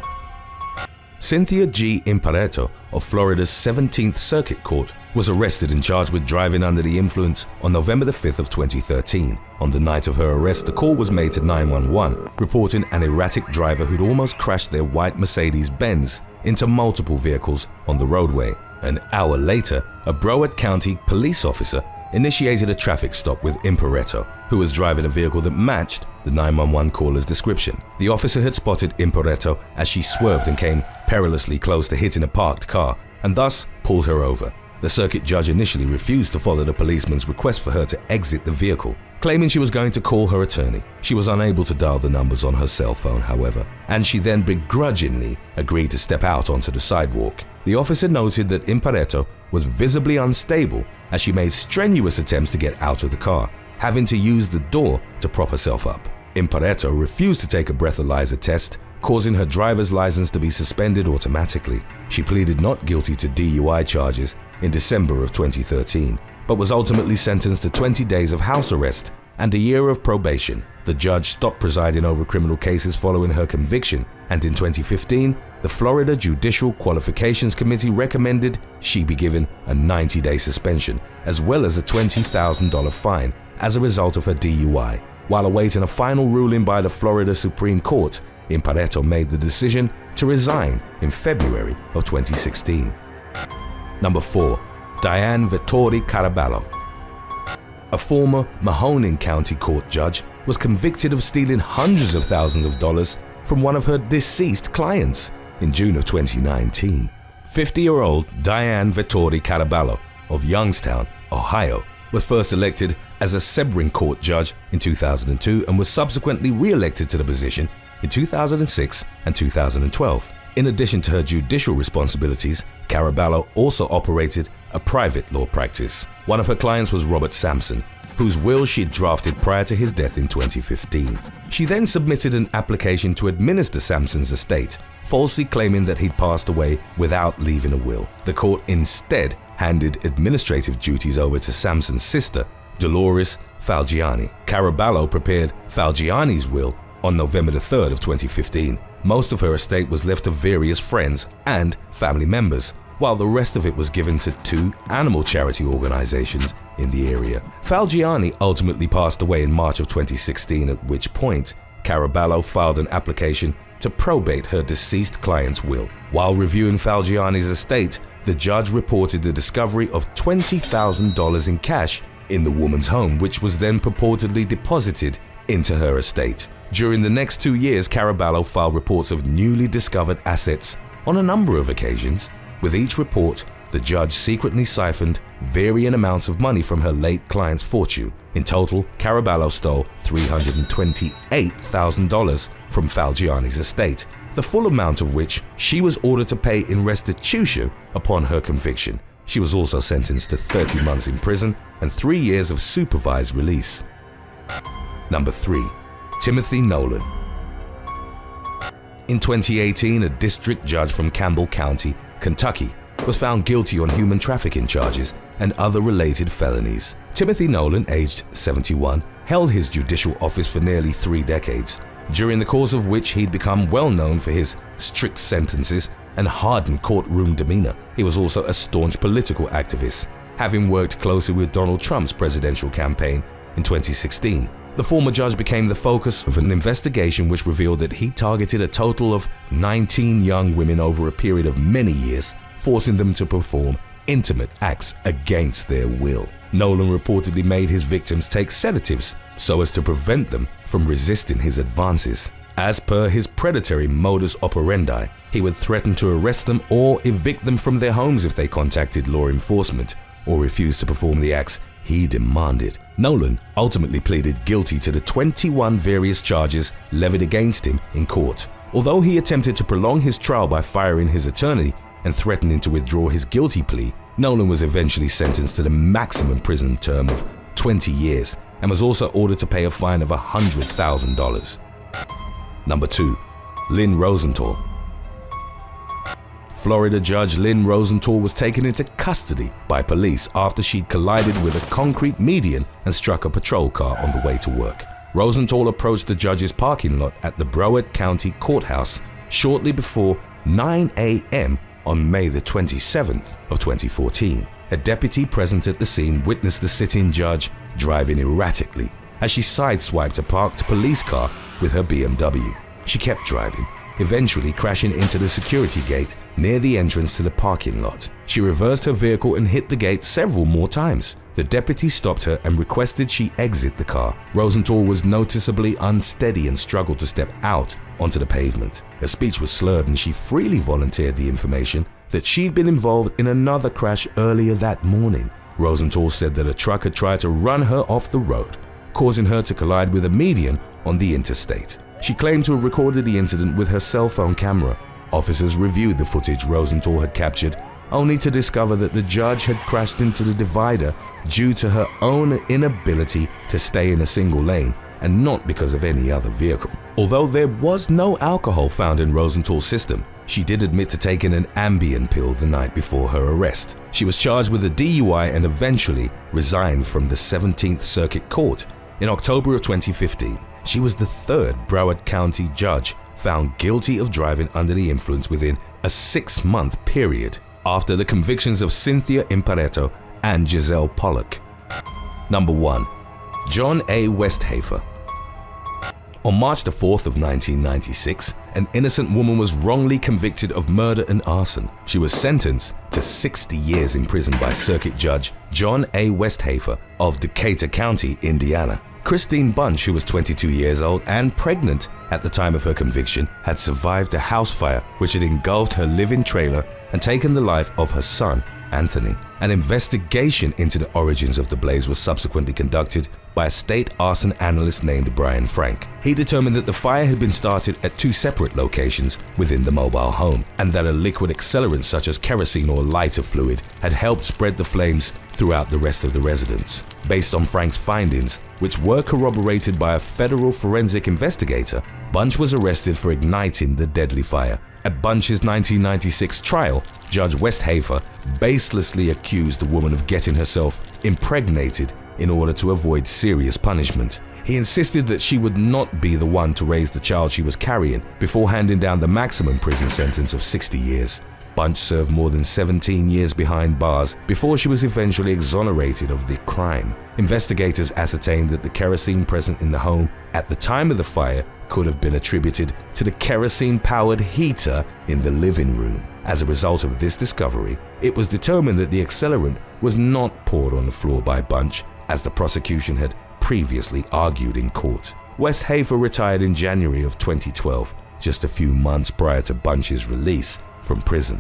Cynthia G Impero of Florida's 17th Circuit Court was arrested and charged with driving under the influence on November the 5th of 2013. On the night of her arrest, the call was made to 911, reporting an erratic driver who'd almost crashed their white Mercedes-Benz into multiple vehicles on the roadway. An hour later, a Broward County police officer initiated a traffic stop with Impero, who was driving a vehicle that matched the 911 caller's description. The officer had spotted Impero as she swerved and came perilously close to hitting a parked car, and thus pulled her over. The circuit judge initially refused to follow the policeman's request for her to exit the vehicle, claiming she was going to call her attorney. She was unable to dial the numbers on her cell phone, however, and she then begrudgingly agreed to step out onto the sidewalk. The officer noted that Impero was visibly unstable as she made strenuous attempts to get out of the car, having to use the door to prop herself up. Impero refused to take a breathalyzer test, causing her driver's license to be suspended automatically. She pleaded not guilty to DUI charges in December of 2013, but was ultimately sentenced to 20 days of house arrest and a year of probation. The judge stopped presiding over criminal cases following her conviction, and in 2015, the Florida Judicial Qualifications Committee recommended she be given a 90-day suspension, as well as a $20,000 fine as a result of her DUI. While awaiting a final ruling by the Florida Supreme Court, Impero made the decision to resign in February of 2016. Number 4. Diane Vittori Caraballo. A former Mahoning County Court judge was convicted of stealing hundreds of thousands of dollars from one of her deceased clients in June of 2019. 50-year-old Diane Vittori Caraballo of Youngstown, Ohio, was first elected as a Sebring Court judge in 2002 and was subsequently re-elected to the position in 2006 and 2012. In addition to her judicial responsibilities, Caraballo also operated a private law practice. One of her clients was Robert Sampson, whose will she'd drafted prior to his death in 2015. She then submitted an application to administer Sampson's estate, falsely claiming that he'd passed away without leaving a will. The court instead handed administrative duties over to Sampson's sister, Dolores Falgiani. Caraballo prepared Falgiani's will on November 3rd of 2015. Most of her estate was left to various friends and family members, while the rest of it was given to 2 animal charity organizations in the area. Falgiani ultimately passed away in March of 2016, at which point Caraballo filed an application to probate her deceased client's will. While reviewing Falgiani's estate, the judge reported the discovery of $20,000 in cash in the woman's home, which was then purportedly deposited into her estate. During the next 2 years, Caraballo filed reports of newly discovered assets on a number of occasions. With each report, the judge secretly siphoned varying amounts of money from her late client's fortune. In total, Caraballo stole $328,000 from Falgiani's estate, the full amount of which she was ordered to pay in restitution upon her conviction. She was also sentenced to 30 months in prison and 3 years of supervised release. Number 3. Timothy Nolan. In 2018, a district judge from Campbell County, Kentucky, was found guilty on human trafficking charges and other related felonies. Timothy Nolan, aged 71, held his judicial office for nearly 3 decades, during the course of which he'd become well known for his strict sentences and hardened courtroom demeanor. He was also a staunch political activist, having worked closely with Donald Trump's presidential campaign in 2016. The former judge became the focus of an investigation which revealed that he targeted a total of 19 young women over a period of many years, forcing them to perform intimate acts against their will. Nolan reportedly made his victims take sedatives so as to prevent them from resisting his advances. As per his predatory modus operandi, he would threaten to arrest them or evict them from their homes if they contacted law enforcement or refused to perform the acts he demanded. Nolan ultimately pleaded guilty to the 21 various charges levied against him in court. Although he attempted to prolong his trial by firing his attorney and threatening to withdraw his guilty plea, Nolan was eventually sentenced to the maximum prison term of 20 years and was also ordered to pay a fine of $100,000. Number 2. Lyn Rosent. Florida Judge Lyn Rosent was taken into custody by police after she'd collided with a concrete median and struck a patrol car on the way to work. Rosent approached the judge's parking lot at the Broward County Courthouse shortly before 9 a.m. on May the 27th of 2014. A deputy present at the scene witnessed the sitting judge driving erratically as she sideswiped a parked police car with her BMW. She kept driving, eventually crashing into the security gate near the entrance to the parking lot. She reversed her vehicle and hit the gate several more times. The deputy stopped her and requested she exit the car. Rosent was noticeably unsteady and struggled to step out onto the pavement. Her speech was slurred and she freely volunteered the information that she'd been involved in another crash earlier that morning. Rosent said that a truck had tried to run her off the road, causing her to collide with a median on the interstate. She claimed to have recorded the incident with her cell phone camera. Officers reviewed the footage Rosent had captured, only to discover that the judge had crashed into the divider due to her own inability to stay in a single lane and not because of any other vehicle. Although there was no alcohol found in Rosenthal's system, she did admit to taking an Ambien pill the night before her arrest. She was charged with a DUI and eventually resigned from the 17th Circuit Court in October of 2015. She was the 3rd Broward County judge found guilty of driving under the influence within a 6-month period after the convictions of Cynthia Impero and Giselle Pollock. Number 1. John A. Westheimer. On March the 4th of 1996, an innocent woman was wrongly convicted of murder and arson. She was sentenced to 60 years in prison by Circuit Judge John A. Westheimer of Decatur County, Indiana. Christine Bunch, who was 22 years old and pregnant at the time of her conviction, had survived a house fire which had engulfed her live-in trailer and taken the life of her son Anthony. An investigation into the origins of the blaze was subsequently conducted by a state arson analyst named Brian Frank. He determined that the fire had been started at 2 separate locations within the mobile home, and that a liquid accelerant such as kerosene or lighter fluid had helped spread the flames throughout the rest of the residence. Based on Frank's findings, which were corroborated by a federal forensic investigator, Bunch was arrested for igniting the deadly fire. At Bunch's 1996 trial, Judge Westheimer baselessly accused the woman of getting herself impregnated in order to avoid serious punishment. He insisted that she would not be the one to raise the child she was carrying before handing down the maximum prison sentence of 60 years. Bunch served more than 17 years behind bars before she was eventually exonerated of the crime. Investigators ascertained that the kerosene present in the home at the time of the fire could have been attributed to the kerosene-powered heater in the living room. As a result of this discovery, it was determined that the accelerant was not poured on the floor by Bunch, as the prosecution had previously argued in court. Westheimer retired in January of 2012, just a few months prior to Bunch's release from prison.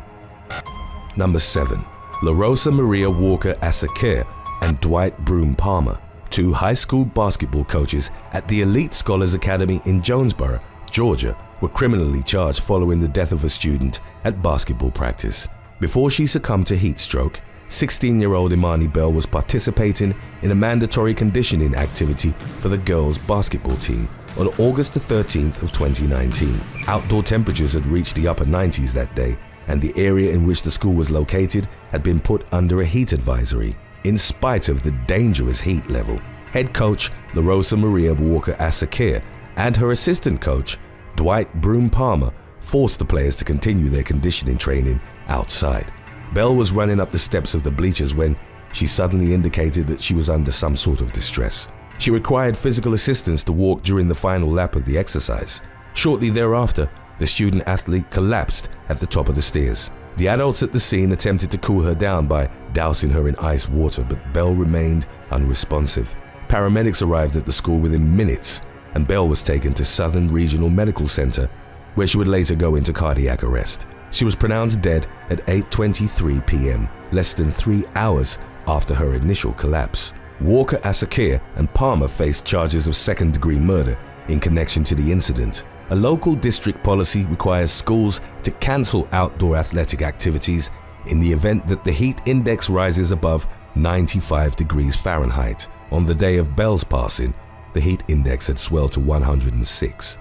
Number 7. La Rosa Maria Walker Asaker and Dwight Broom Palmer, 2 high school basketball coaches at the Elite Scholars Academy in Jonesboro, Georgia, were criminally charged following the death of a student at basketball practice. Before she succumbed to heat stroke, 16-year-old Imani Bell was participating in a mandatory conditioning activity for the girls' basketball team on August the 13th of 2019. Outdoor temperatures had reached the upper 90s that day, and the area in which the school was located had been put under a heat advisory. In spite of the dangerous heat level, head coach La Rosa Maria Walker Asaker and her assistant coach, Dwight Broom Palmer, forced the players to continue their conditioning training outside. Bell was running up the steps of the bleachers when she suddenly indicated that she was under some sort of distress. She required physical assistance to walk during the final lap of the exercise. Shortly thereafter, the student athlete collapsed at the top of the stairs. The adults at the scene attempted to cool her down by dousing her in ice water, but Bell remained unresponsive. Paramedics arrived at the school within minutes, and Bell was taken to Southern Regional Medical Center, where she would later go into cardiac arrest. She was pronounced dead at 8:23 p.m., less than 3 hours after her initial collapse. Walker Asaker and Palmer faced charges of second-degree murder in connection to the incident. A local district policy requires schools to cancel outdoor athletic activities in the event that the heat index rises above 95 degrees Fahrenheit. On the day of Bell's passing, the heat index had swelled to 106.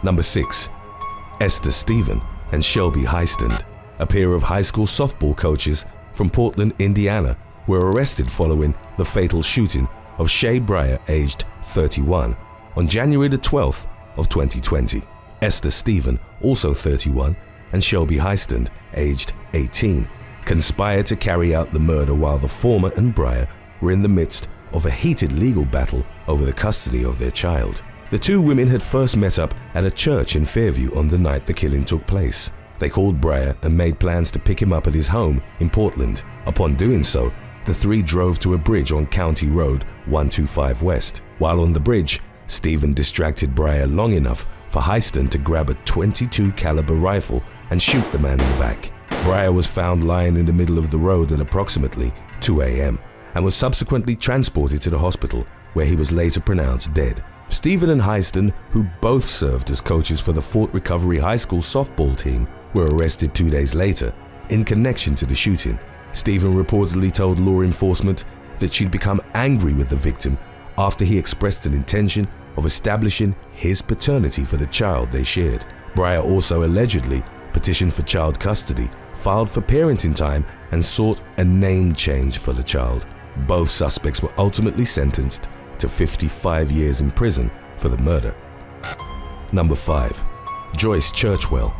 Number 6. Esther Stephen and Shelby Heistand, a pair of high school softball coaches from Portland, Indiana, were arrested following the fatal shooting of Shay Breyer, aged 31, on January the 12th of 2020. Esther Stephen, also 31, and Shelby Heistand, aged 18, conspired to carry out the murder while the former and Breyer were in the midst of a heated legal battle over the custody of their child. The 2 women had first met up at a church in Fairview on the night the killing took place. They called Breyer and made plans to pick him up at his home in Portland. Upon doing so, the 3 drove to a bridge on County Road 125 West. While on the bridge, Stephen distracted Breyer long enough for Heistand to grab a .22 caliber rifle and shoot the man in the back. Breyer was found lying in the middle of the road at approximately 2 a.m. and was subsequently transported to the hospital, where he was later pronounced dead. Stephen and Heistand, who both served as coaches for the Fort Recovery High School softball team, were arrested 2 days later in connection to the shooting. Stephen reportedly told law enforcement that she'd become angry with the victim after he expressed an intention of establishing his paternity for the child they shared. Breyer also allegedly petitioned for child custody, filed for parenting time, and sought a name change for the child. Both suspects were ultimately sentenced to 55 years in prison for the murder. Number 5. Joyce Churchwell.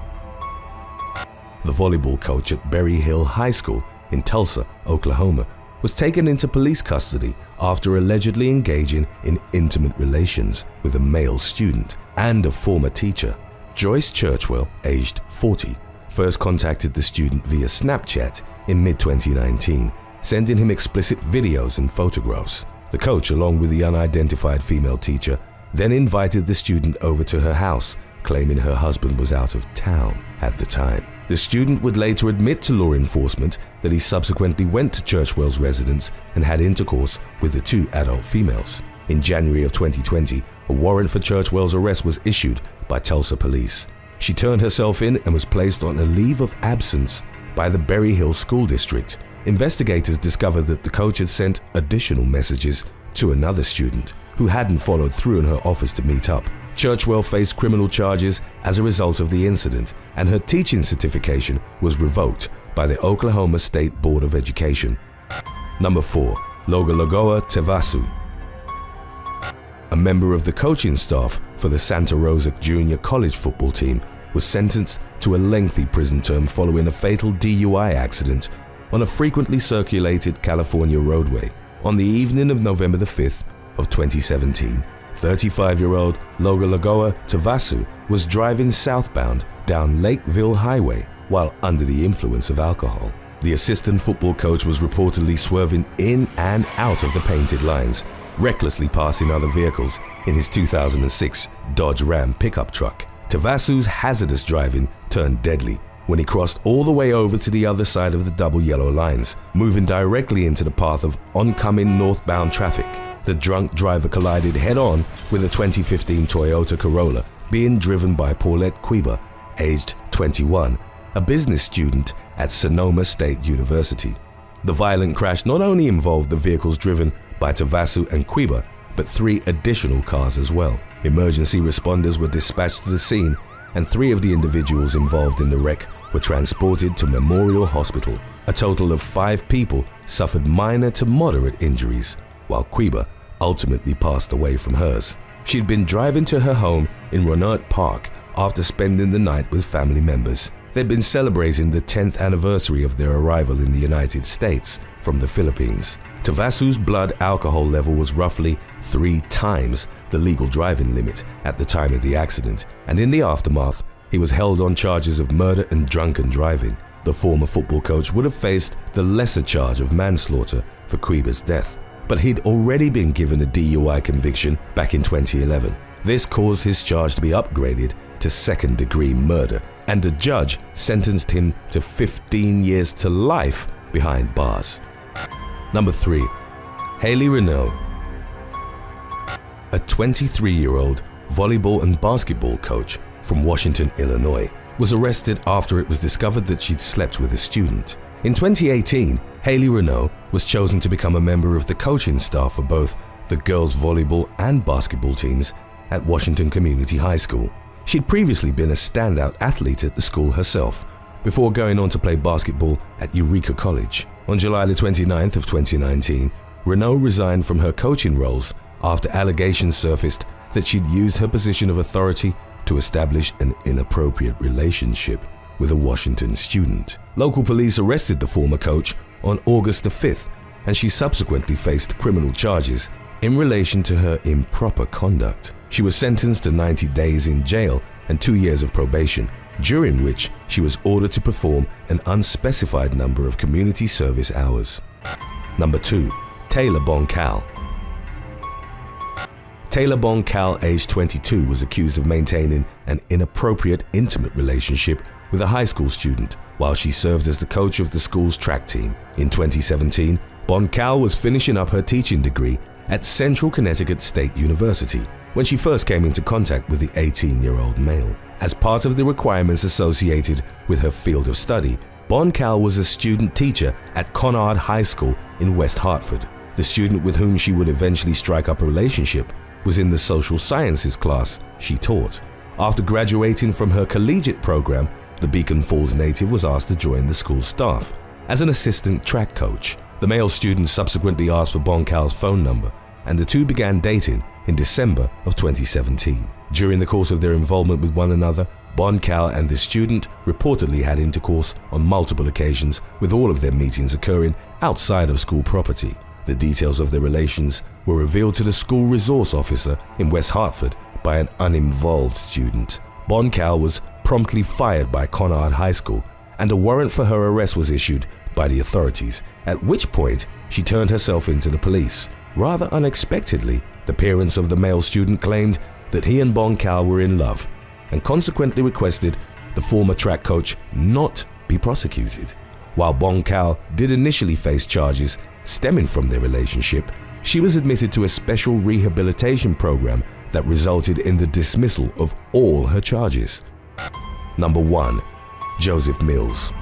The volleyball coach at Berry Hill High School in Tulsa, Oklahoma, was taken into police custody after allegedly engaging in intimate relations with a male student and a former teacher. Joyce Churchwell, aged 40, first contacted the student via Snapchat in mid-2019, sending him explicit videos and photographs. The coach, along with the unidentified female teacher, then invited the student over to her house, claiming her husband was out of town at the time. The student would later admit to law enforcement that he subsequently went to Churchwell's residence and had intercourse with the two adult females. In January of 2020, a warrant for Churchwell's arrest was issued by Tulsa police. She turned herself in and was placed on a leave of absence by the Berry Hill School District. Investigators discovered that the coach had sent additional messages to another student who hadn't followed through in her offers to meet up. Churchwell faced criminal charges as a result of the incident, and her teaching certification was revoked by the Oklahoma State Board of Education. Number 4. Logologoa Tevasu. A member of the coaching staff for the Santa Rosa Junior College football team was sentenced to a lengthy prison term following a fatal DUI accident on a frequently circulated California roadway. On the evening of November the 5th of 2017, 35-year-old Logologoa Tevasu was driving southbound down Lakeville Highway while under the influence of alcohol. The assistant football coach was reportedly swerving in and out of the painted lines, recklessly passing other vehicles in his 2006 Dodge Ram pickup truck. Tevasu's hazardous driving turned deadly when he crossed all the way over to the other side of the double yellow lines, moving directly into the path of oncoming northbound traffic. The drunk driver collided head-on with a 2015 Toyota Corolla being driven by Paulette Quiba, aged 21, a business student at Sonoma State University. The violent crash not only involved the vehicles driven by Tevasu and Quiba, but 3 additional cars as well. Emergency responders were dispatched to the scene, and 3 of the individuals involved in the wreck were transported to Memorial Hospital. A total of 5 people suffered minor to moderate injuries, while Quiba ultimately passed away from hers. She'd been driving to her home in Rohnert Park after spending the night with family members. They'd been celebrating the 10th anniversary of their arrival in the United States from the Philippines. Tevasu's blood alcohol level was roughly 3 times the legal driving limit at the time of the accident, and in the aftermath, he was held on charges of murder and drunken driving. The former football coach would have faced the lesser charge of manslaughter for Quiba's death, but he'd already been given a DUI conviction back in 2011. This caused his charge to be upgraded to second-degree murder, and a judge sentenced him to 15 years to life behind bars. Number 3. Haley Renault. A 23-year-old volleyball and basketball coach from Washington, Illinois, was arrested after it was discovered that she'd slept with a student. In 2018, Haley Renault was chosen to become a member of the coaching staff for both the girls' volleyball and basketball teams at Washington Community High School. She'd previously been a standout athlete at the school herself, before going on to play basketball at Eureka College. On July the 29th of 2019, Renault resigned from her coaching roles after allegations surfaced that she'd used her position of authority to establish an inappropriate relationship with a Washington student. Local police arrested the former coach on August the 5th, and she subsequently faced criminal charges in relation to her improper conduct. She was sentenced to 90 days in jail and 2 years of probation, during which she was ordered to perform an unspecified number of community service hours. Number 2. Taylor Bong Cal. Taylor Bong Cal, aged 22, was accused of maintaining an inappropriate, intimate relationship with a high school student while she served as the coach of the school's track team. In 2017, Bong Cal was finishing up her teaching degree at Central Connecticut State University when she first came into contact with the 18-year-old male. As part of the requirements associated with her field of study, Bong Cal was a student teacher at Conard High School in West Hartford. The student with whom she would eventually strike up a relationship was in the social sciences class she taught. After graduating from her collegiate program, the Beacon Falls native was asked to join the school staff as an assistant track coach. The male student subsequently asked for Bong Cal's phone number, and the two began dating in December of 2017. During the course of their involvement with one another, Bong Cal and the student reportedly had intercourse on multiple occasions, with all of their meetings occurring outside of school property. The details of their relations were revealed to the school resource officer in West Hartford by an uninvolved student. Bong Cal was promptly fired by Conard High School, and a warrant for her arrest was issued by the authorities, at which point she turned herself into the police. Rather unexpectedly, the parents of the male student claimed that he and Bong Cal were in love, and consequently requested the former track coach not be prosecuted. While Bong Cal did initially face charges stemming from their relationship, she was admitted to a special rehabilitation program that resulted in the dismissal of all her charges. Number 1. Joseph Mills.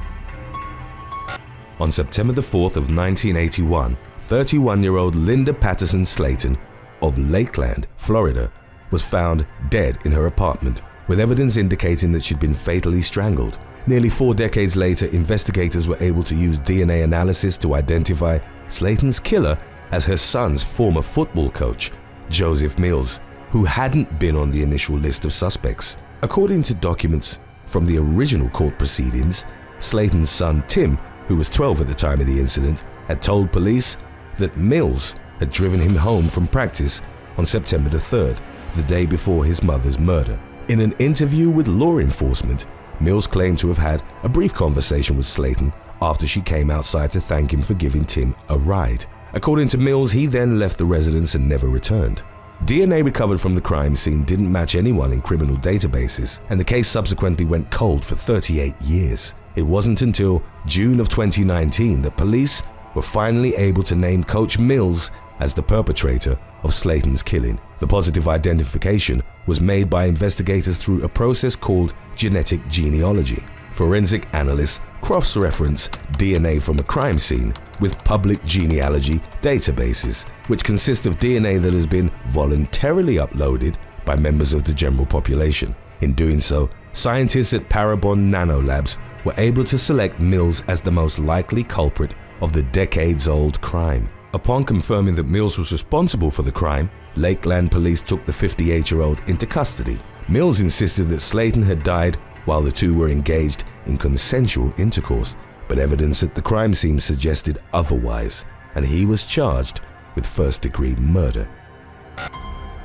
On September the 4th of 1981, 31-year-old Linda Patterson Slayton of Lakeland, Florida, was found dead in her apartment, with evidence indicating that she'd been fatally strangled. Nearly 4 decades later, investigators were able to use DNA analysis to identify Slayton's killer as her son's former football coach, Joseph Mills, who hadn't been on the initial list of suspects. According to documents from the original court proceedings, Slayton's son Tim, who was 12 at the time of the incident, had told police that Mills had driven him home from practice on September the 3rd, the day before his mother's murder. In an interview with law enforcement, Mills claimed to have had a brief conversation with Slayton after she came outside to thank him for giving Tim a ride. According to Mills, he then left the residence and never returned. DNA recovered from the crime scene didn't match anyone in criminal databases, and the case subsequently went cold for 38 years. It wasn't until June of 2019 that police were finally able to name Coach Mills as the perpetrator of Slayton's killing. The positive identification was made by investigators through a process called genetic genealogy. Forensic analysts cross-reference DNA from a crime scene with public genealogy databases, which consist of DNA that has been voluntarily uploaded by members of the general population. In doing so, scientists at Parabon Nanolabs were able to select Mills as the most likely culprit of the decades-old crime. Upon confirming that Mills was responsible for the crime, Lakeland police took the 58-year-old into custody. Mills insisted that Slayton had died while the two were engaged in consensual intercourse, but evidence at the crime scene suggested otherwise, and he was charged with first-degree murder.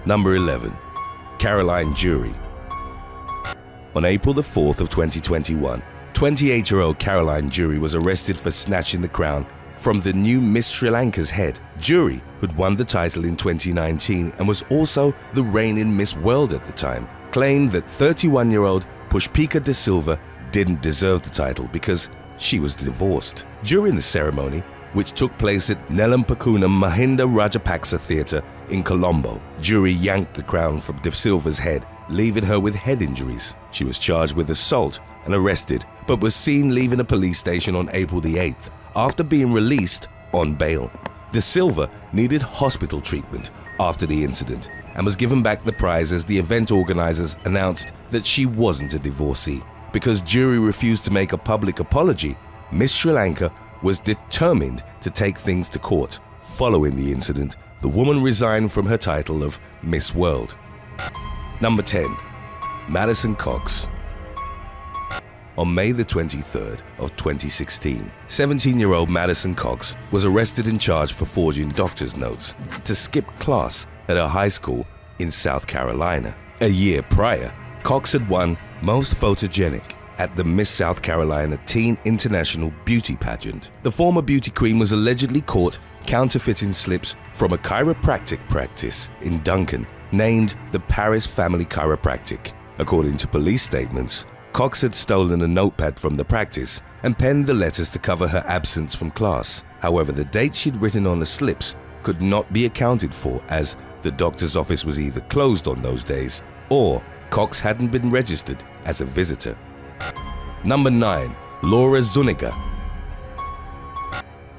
Number 11. Caroline Jury. On April the 4th of 2021, 28-year-old Caroline Jury was arrested for snatching the crown from the new Miss Sri Lanka's head. Jury, who'd won the title in 2019 and was also the reigning Miss World at the time, claimed that 31-year-old Pushpika De Silva didn't deserve the title because she was divorced. During the ceremony, which took place at Nelampakunam Mahinda Rajapaksa Theatre in Colombo, Jury yanked the crown from De Silva's head, leaving her with head injuries. She was charged with assault and arrested, but was seen leaving a police station on April the 8th after being released on bail. De Silva needed hospital treatment after the incident and was given back the prize as the event organizers announced that she wasn't a divorcee. Because Jury refused to make a public apology, Miss Sri Lanka was determined to take things to court. Following the incident, the woman resigned from her title of Miss World. Number 10. Madison Cox. On May the 23rd of 2016, 17-year-old Madison Cox was arrested and charged for forging doctor's notes to skip class at a high school in South Carolina. A year prior, Cox had won Most Photogenic at the Miss South Carolina Teen International Beauty Pageant. The former beauty queen was allegedly caught counterfeiting slips from a chiropractic practice in Duncan named the Paris Family Chiropractic. According to police statements, Cox had stolen a notepad from the practice and penned the letters to cover her absence from class. However, the dates she'd written on the slips could not be accounted for, as the doctor's office was either closed on those days or Cox hadn't been registered as a visitor. Number 9. Laura Zuniga.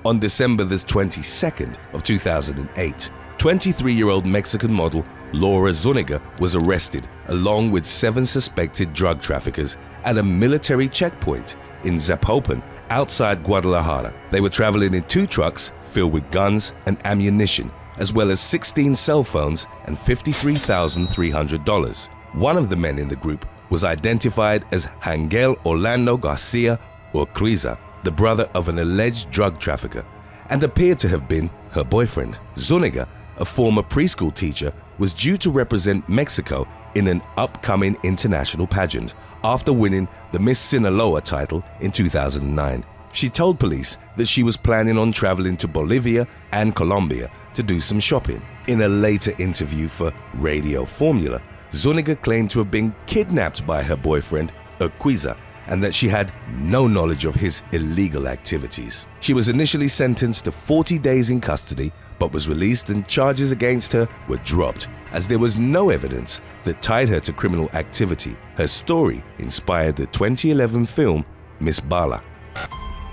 On December the 22nd of 2008, 23-year-old Mexican model Laura Zuniga was arrested along with 7 suspected drug traffickers at a military checkpoint in Zapopan outside Guadalajara. They were traveling in 2 trucks filled with guns and ammunition, as well as 16 cell phones and $53,300. One of the men in the group was identified as Angel Orlando Garcia Urquiza, the brother of an alleged drug trafficker, and appeared to have been her boyfriend. Zuniga, a former preschool teacher, was due to represent Mexico in an upcoming international pageant after winning the Miss Sinaloa title in 2009. She told police that she was planning on traveling to Bolivia and Colombia to do some shopping. In a later interview for Radio Formula, Zuniga claimed to have been kidnapped by her boyfriend, Urquiza, and that she had no knowledge of his illegal activities. She was initially sentenced to 40 days in custody, but was released and charges against her were dropped as there was no evidence that tied her to criminal activity. Her story inspired the 2011 film Miss Bala.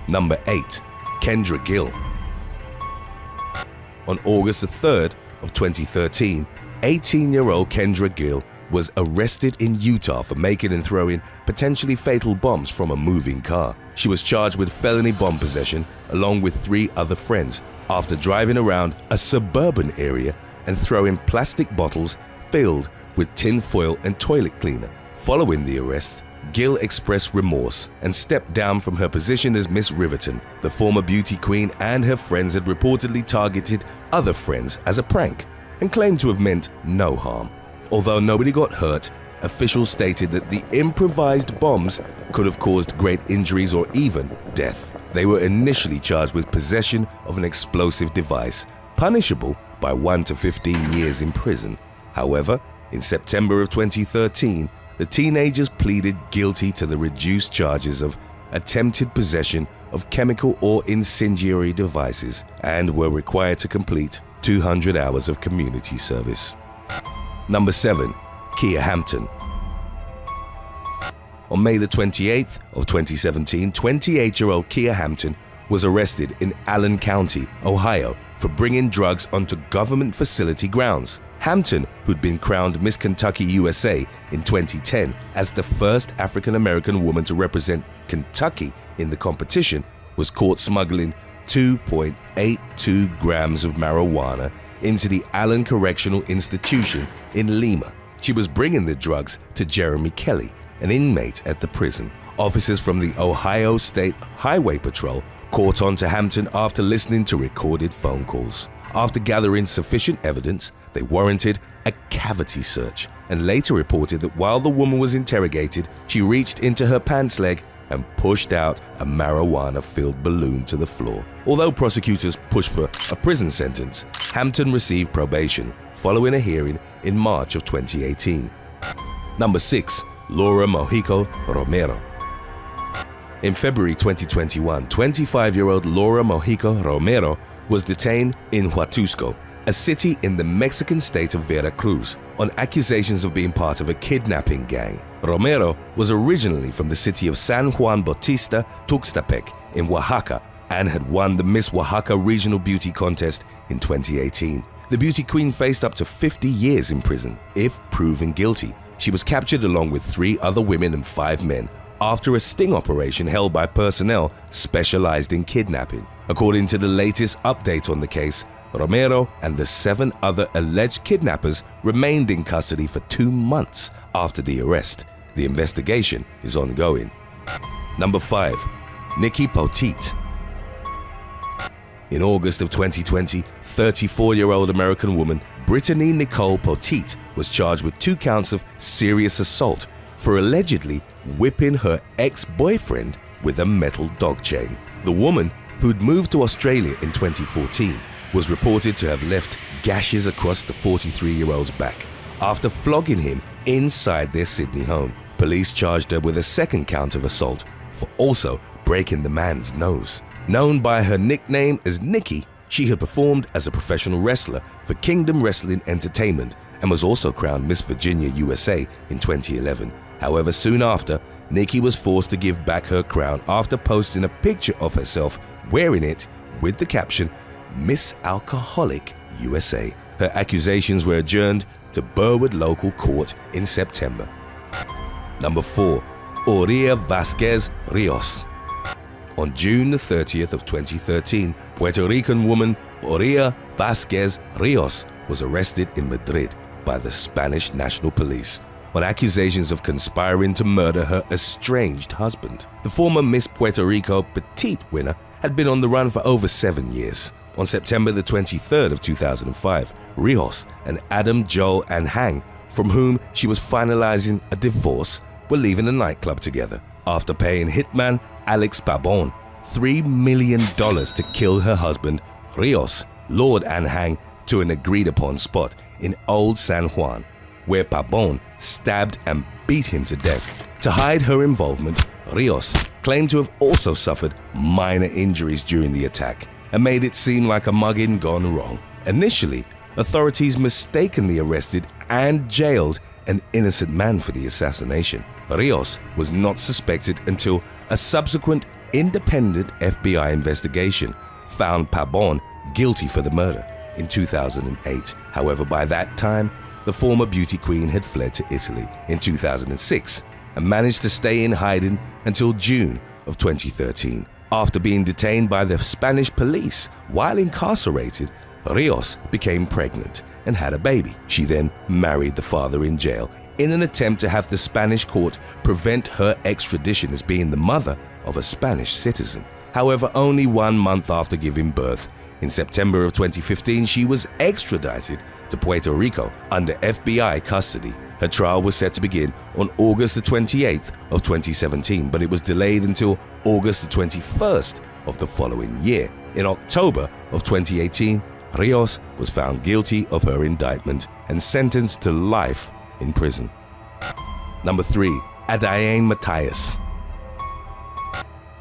Number 8. Kendra Gil. On August 3rd of 2013, 18-year-old Kendra Gil was arrested in Utah for making and throwing potentially fatal bombs from a moving car. She was charged with felony bomb possession along with 3 other friends after driving around a suburban area and throwing plastic bottles filled with tin foil and toilet cleaner. Following the arrest, Gil expressed remorse and stepped down from her position as Miss Riverton. The former beauty queen and her friends had reportedly targeted other friends as a prank and claimed to have meant no harm. Although nobody got hurt, officials stated that the improvised bombs could have caused great injuries or even death. They were initially charged with possession of an explosive device, punishable by 1 to 15 years in prison. However, in September of 2013, the teenagers pleaded guilty to the reduced charges of attempted possession of chemical or incendiary devices and were required to complete 200 hours of community service. Number 7. Kia Hampton. On May the 28th of 2017, 28-year-old Kia Hampton was arrested in Allen County, Ohio, for bringing drugs onto government facility grounds. Hampton, who'd been crowned Miss Kentucky USA in 2010 as the first African-American woman to represent Kentucky in the competition, was caught smuggling 2.82 grams of marijuana into the Allen Correctional Institution in Lima. She was bringing the drugs to Jeremy Kelly, an inmate at the prison. Officers from the Ohio State Highway Patrol caught on to Hampton after listening to recorded phone calls. After gathering sufficient evidence, they warranted a cavity search and later reported that while the woman was interrogated, she reached into her pants leg and pushed out a marijuana-filled balloon to the floor. Although prosecutors pushed for a prison sentence, Hampton received probation following a hearing in March of 2018. Number 6. Laura Mojico Romero. In February 2021, 25-year-old Laura Mojico Romero was detained in Huatusco, a city in the Mexican state of Veracruz, on accusations of being part of a kidnapping gang. Romero was originally from the city of San Juan Bautista Tuxtepec in Oaxaca and had won the Miss Oaxaca Regional Beauty Contest in 2018. The beauty queen faced up to 50 years in prison if proven guilty. She was captured along with 3 other women and 5 men after a sting operation held by personnel specialized in kidnapping. According to the latest update on the case, Romero and the 7 other alleged kidnappers remained in custody for 2 months after the arrest. The investigation is ongoing. Number 5. Nikki Poteet. In August of 2020, 34-year-old American woman Brittany Nicole Poteet was charged with 2 counts of serious assault for allegedly whipping her ex-boyfriend with a metal dog chain. The woman, who'd moved to Australia in 2014, was reported to have left gashes across the 43-year-old's back after flogging him inside their Sydney home. Police charged her with a 2nd count of assault for also breaking the man's nose. Known by her nickname as Nikki, she had performed as a professional wrestler for Kingdom Wrestling Entertainment and was also crowned Miss Virginia USA in 2011. However, soon after, Nikki was forced to give back her crown after posting a picture of herself wearing it with the caption, "Miss Alcoholic USA." Her accusations were adjourned to Burwood Local Court in September. Number 4. Oria Vasquez Rios. On June the 30th of 2013, Puerto Rican woman Oria Vasquez Rios was arrested in Madrid by the Spanish National Police on accusations of conspiring to murder her estranged husband. The former Miss Puerto Rico Petite winner had been on the run for over 7 years. On September the 23rd of 2005, Rios and Adam Joel and Hang, from whom she was finalizing a divorce, were leaving a nightclub together after paying hitman Alex Pabon $3 million to kill her husband. Rios lured Anhang to an agreed-upon spot in Old San Juan, where Pabon stabbed and beat him to death. To hide her involvement, Rios claimed to have also suffered minor injuries during the attack and made it seem like a mugging gone wrong. Initially, authorities mistakenly arrested and jailed an innocent man for the assassination. Rios was not suspected until a subsequent independent FBI investigation found Pabon guilty for the murder in 2008. However, by that time, the former beauty queen had fled to Italy in 2006 and managed to stay in hiding until June of 2013. After being detained by the Spanish police while incarcerated, Rios became pregnant and had a baby. She then married the father in jail in an attempt to have the Spanish court prevent her extradition as being the mother of a Spanish citizen. However, only 1 month after giving birth, in September of 2015, she was extradited to Puerto Rico under FBI custody. Her trial was set to begin on August the 28th of 2017, but it was delayed until August the 21st of the following year. In October of 2018, Rios was found guilty of her indictment and sentenced to life in prison. Number 3. Adaine Matthias.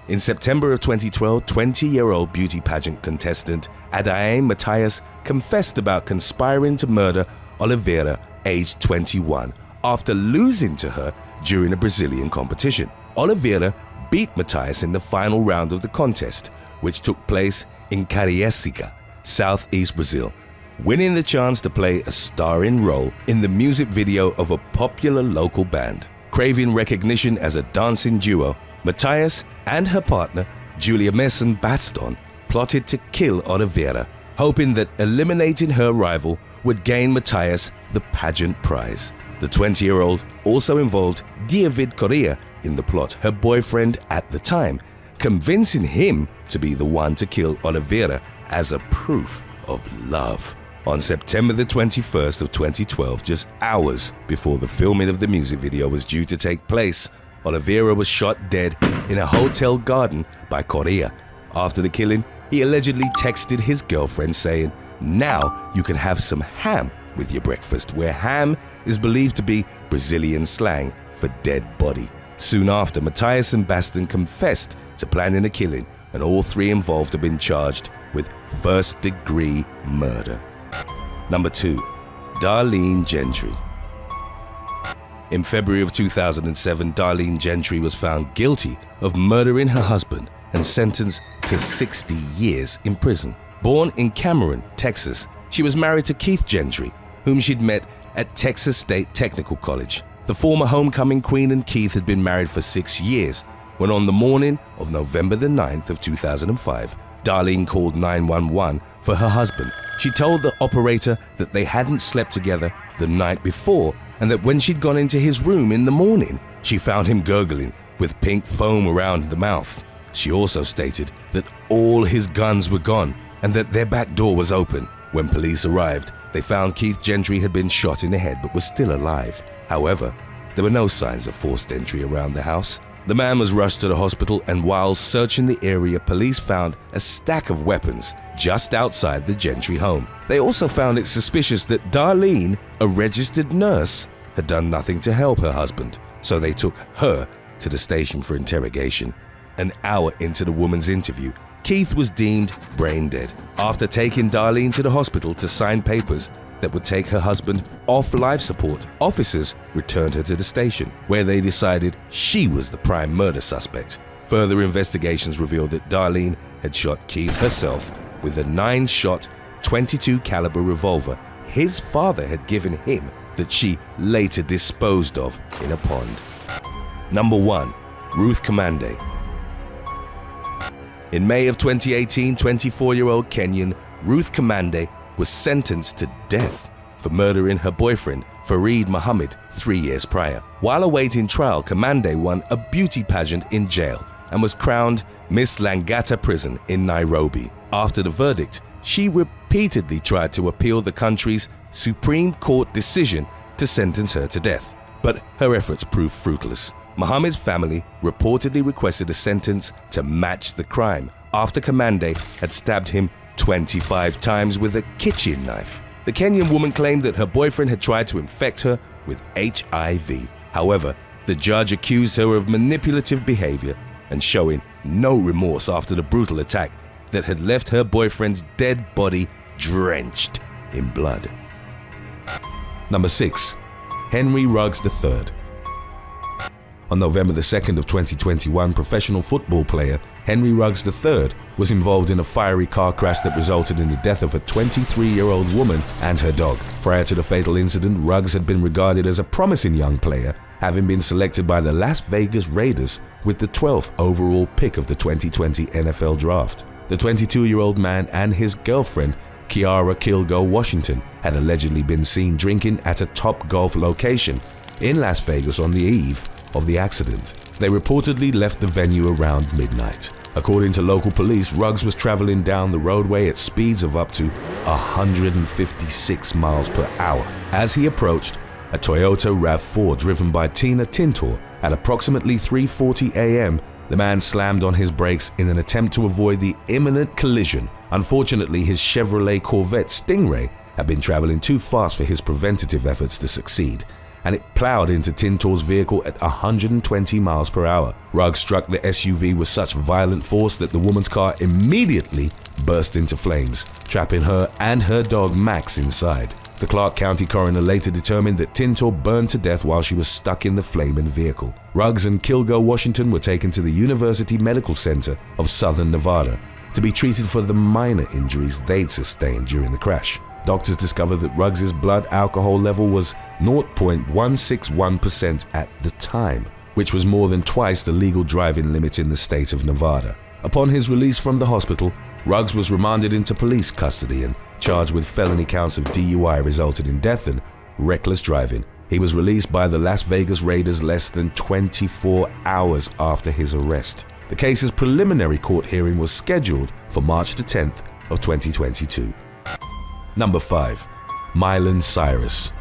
In September of 2012, 20-year-old beauty pageant contestant Adaine Matthias confessed about conspiring to murder Oliveira, aged 21, after losing to her during a Brazilian competition. Oliveira beat Matthias in the final round of the contest, which took place in Cariacica, southeast Brazil, winning the chance to play a starring role in the music video of a popular local band. Craving recognition as a dancing duo, Matthias and her partner, Julia Mason Baston, plotted to kill Oliveira, hoping that eliminating her rival would gain Matthias the pageant prize. The 20-year-old also involved David Correa in the plot, her boyfriend at the time, convincing him to be the one to kill Oliveira as a proof of love. On September the 21st of 2012, just hours before the filming of the music video was due to take place, Oliveira was shot dead in a hotel garden by Correa. After the killing, he allegedly texted his girlfriend saying, "Now you can have some ham with your breakfast," where ham is believed to be Brazilian slang for dead body. Soon after, Matthias and Baston confessed to planning the killing, and all three involved have been charged with first-degree murder. Number 2. Darlene Gentry. In February of 2007, Darlene Gentry was found guilty of murdering her husband and sentenced to 60 years in prison. Born in Cameron, Texas, she was married to Keith Gentry, whom she'd met at Texas State Technical College. The former homecoming queen and Keith had been married for 6 years when on the morning of November the 9th of 2005, Darlene called 911 for her husband. She told the operator that they hadn't slept together the night before and that when she'd gone into his room in the morning, she found him gurgling with pink foam around the mouth. She also stated that all his guns were gone and that their back door was open. When police arrived, they found Keith Gentry had been shot in the head but was still alive. However, there were no signs of forced entry around the house. The man was rushed to the hospital, and while searching the area, police found a stack of weapons just outside the Gentry home. They also found it suspicious that Darlene, a registered nurse, had done nothing to help her husband, so they took her to the station for interrogation. An hour into the woman's interview, Keith was deemed brain dead. After taking Darlene to the hospital to sign papers that would take her husband off life support, officers returned her to the station, where they decided she was the prime murder suspect. Further investigations revealed that Darlene had shot Keith herself with a 9-shot, 22 caliber revolver his father had given him that she later disposed of in a pond. Number 1. Ruth Kamande. In May of 2018, 24-year-old Kenyan Ruth Kamande was sentenced to death for murdering her boyfriend, Fareed Mohammed, 3 years prior. While awaiting trial, Kamande won a beauty pageant in jail and was crowned Miss Langata Prison in Nairobi. After the verdict, she repeatedly tried to appeal the country's Supreme Court decision to sentence her to death, but her efforts proved fruitless. Mohammed's family reportedly requested a sentence to match the crime after Kamande had stabbed him 25 times with a kitchen knife. The Kenyan woman claimed that her boyfriend had tried to infect her with HIV. However, the judge accused her of manipulative behavior and showing no remorse after the brutal attack that had left her boyfriend's dead body drenched in blood. Number 6. Henry Ruggs III. On November the 2nd of 2021, professional football player Henry Ruggs III was involved in a fiery car crash that resulted in the death of a 23-year-old woman and her dog. Prior to the fatal incident, Ruggs had been regarded as a promising young player, having been selected by the Las Vegas Raiders with the 12th overall pick of the 2020 NFL Draft. The 22-year-old man and his girlfriend, Kiara Kilgo Washington, had allegedly been seen drinking at a Top Golf location in Las Vegas on the eve of the accident. They reportedly left the venue around midnight. According to local police, Ruggs was traveling down the roadway at speeds of up to 156 miles per hour. As he approached a Toyota RAV4 driven by Tina Tintor at approximately 3:40 a.m., the man slammed on his brakes in an attempt to avoid the imminent collision. Unfortunately, his Chevrolet Corvette Stingray had been traveling too fast for his preventative efforts to succeed, and it plowed into Tintor's vehicle at 120 miles per hour. Ruggs struck the SUV with such violent force that the woman's car immediately burst into flames, trapping her and her dog Max inside. The Clark County coroner later determined that Tintor burned to death while she was stuck in the flaming vehicle. Ruggs and Kilgo Washington were taken to the University Medical Center of Southern Nevada to be treated for the minor injuries they'd sustained during the crash. Doctors discovered that Ruggs' blood alcohol level was 0.161% at the time, which was more than twice the legal driving limit in the state of Nevada. Upon his release from the hospital, Ruggs was remanded into police custody and charged with felony counts of DUI resulting in death and reckless driving. He was released by the Las Vegas Raiders less than 24 hours after his arrest. The case's preliminary court hearing was scheduled for March the 10th of 2022. Number 5. Miley Cyrus.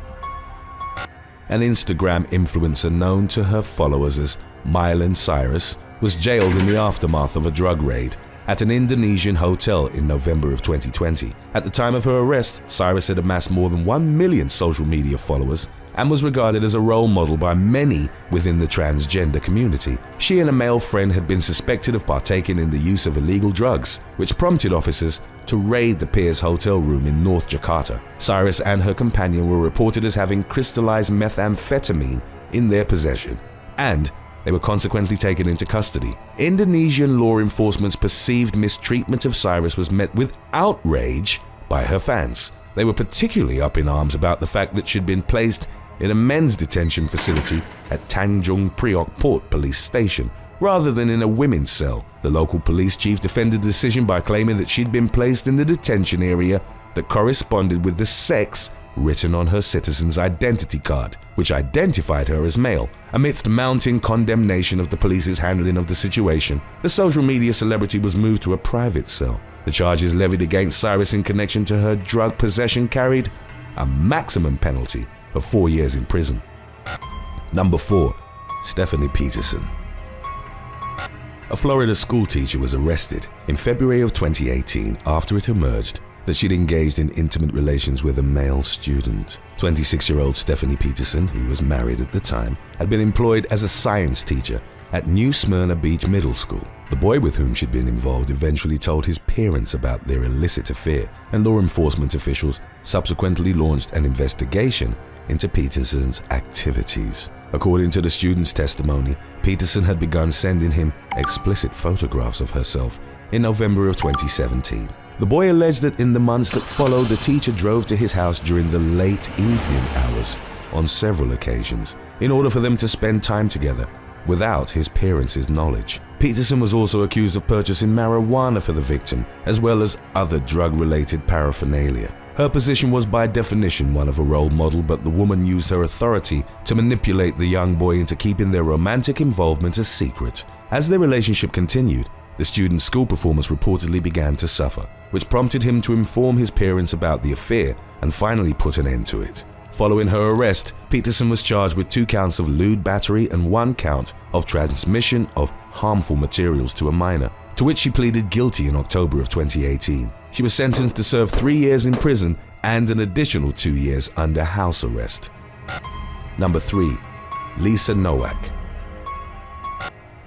An Instagram influencer known to her followers as Miley Cyrus was jailed in the aftermath of a drug raid at an Indonesian hotel in November of 2020. At the time of her arrest, Cyrus had amassed more than 1 million social media followers and was regarded as a role model by many within the transgender community. She and a male friend had been suspected of partaking in the use of illegal drugs, which prompted officers to raid the Piers hotel room in North Jakarta. Cyrus and her companion were reported as having crystallized methamphetamine in their possession, and they were consequently taken into custody. Indonesian law enforcement's perceived mistreatment of Cyrus was met with outrage by her fans. They were particularly up in arms about the fact that she'd been placed in a men's detention facility at Tanjung Priok Port Police Station, rather than in a women's cell. The local police chief defended the decision by claiming that she'd been placed in the detention area that corresponded with the sex written on her citizen's identity card, which identified her as male. Amidst mounting condemnation of the police's handling of the situation, the social media celebrity was moved to a private cell. The charges levied against Cyrus in connection to her drug possession carried a maximum penalty of 4 years in prison. Number 4. Stephanie Peterson. A Florida schoolteacher was arrested in February of 2018 after it emerged that she'd engaged in intimate relations with a male student. 26-year-old Stephanie Peterson, who was married at the time, had been employed as a science teacher at New Smyrna Beach Middle School. The boy with whom she'd been involved eventually told his parents about their illicit affair, and law enforcement officials subsequently launched an investigation into Peterson's activities. According to the student's testimony, Peterson had begun sending him explicit photographs of herself in November of 2017. The boy alleged that in the months that followed, the teacher drove to his house during the late evening hours on several occasions in order for them to spend time together without his parents' knowledge. Peterson was also accused of purchasing marijuana for the victim, as well as other drug-related paraphernalia. Her position was by definition one of a role model, but the woman used her authority to manipulate the young boy into keeping their romantic involvement a secret. As their relationship continued, the student's school performance reportedly began to suffer, which prompted him to inform his parents about the affair and finally put an end to it. Following her arrest, Peterson was charged with 2 counts of lewd battery and 1 count of transmission of harmful materials to a minor, to which she pleaded guilty in October of 2018. She was sentenced to serve 3 years in prison and an additional 2 years under house arrest. Number 3. Lisa Nowak.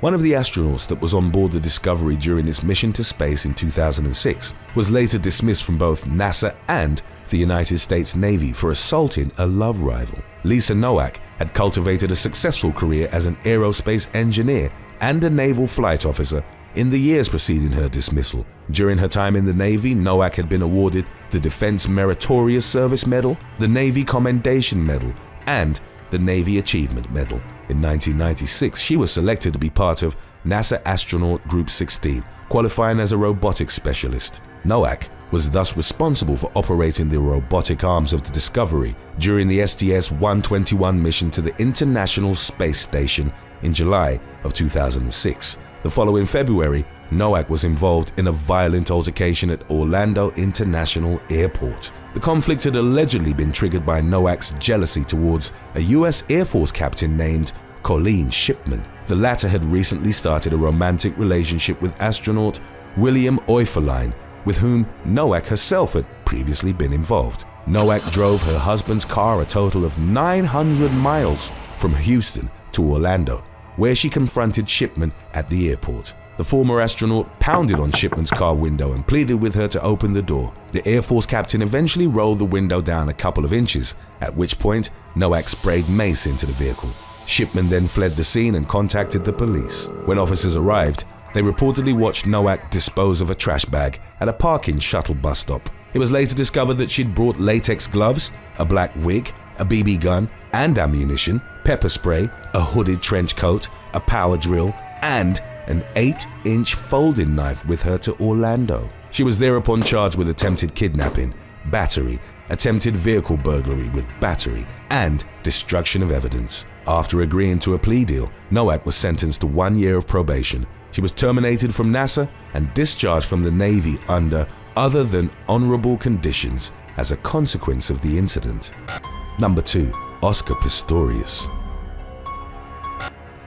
One of the astronauts that was on board the Discovery during its mission to space in 2006 was later dismissed from both NASA and the United States Navy for assaulting a love rival. Lisa Nowak had cultivated a successful career as an aerospace engineer and a naval flight officer in the years preceding her dismissal. During her time in the Navy, Nowak had been awarded the Defense Meritorious Service Medal, the Navy Commendation Medal, and the Navy Achievement Medal. In 1996, she was selected to be part of NASA Astronaut Group 16, qualifying as a robotics specialist. Nowak was thus responsible for operating the robotic arms of the Discovery during the STS-121 mission to the International Space Station in July of 2006. The following February, Nowak was involved in a violent altercation at Orlando International Airport. The conflict had allegedly been triggered by Nowak's jealousy towards a U.S. Air Force captain named Colleen Shipman. The latter had recently started a romantic relationship with astronaut William Oefelein, with whom Nowak herself had previously been involved. Nowak drove her husband's car a total of 900 miles from Houston to Orlando, where she confronted Shipman at the airport. The former astronaut pounded on Shipman's car window and pleaded with her to open the door. The Air Force captain eventually rolled the window down a couple of inches, at which point Nowak sprayed mace into the vehicle. Shipman then fled the scene and contacted the police. When officers arrived, they reportedly watched Nowak dispose of a trash bag at a parking shuttle bus stop. It was later discovered that she'd brought latex gloves, a black wig, a BB gun and ammunition, pepper spray, a hooded trench coat, a power drill, and an 8-inch folding knife with her to Orlando. She was thereupon charged with attempted kidnapping, battery, attempted vehicle burglary with battery, and destruction of evidence. After agreeing to a plea deal, Nowak was sentenced to 1 year of probation. She was terminated from NASA and discharged from the Navy under other than honorable conditions as a consequence of the incident. Number 2. Oscar Pistorius.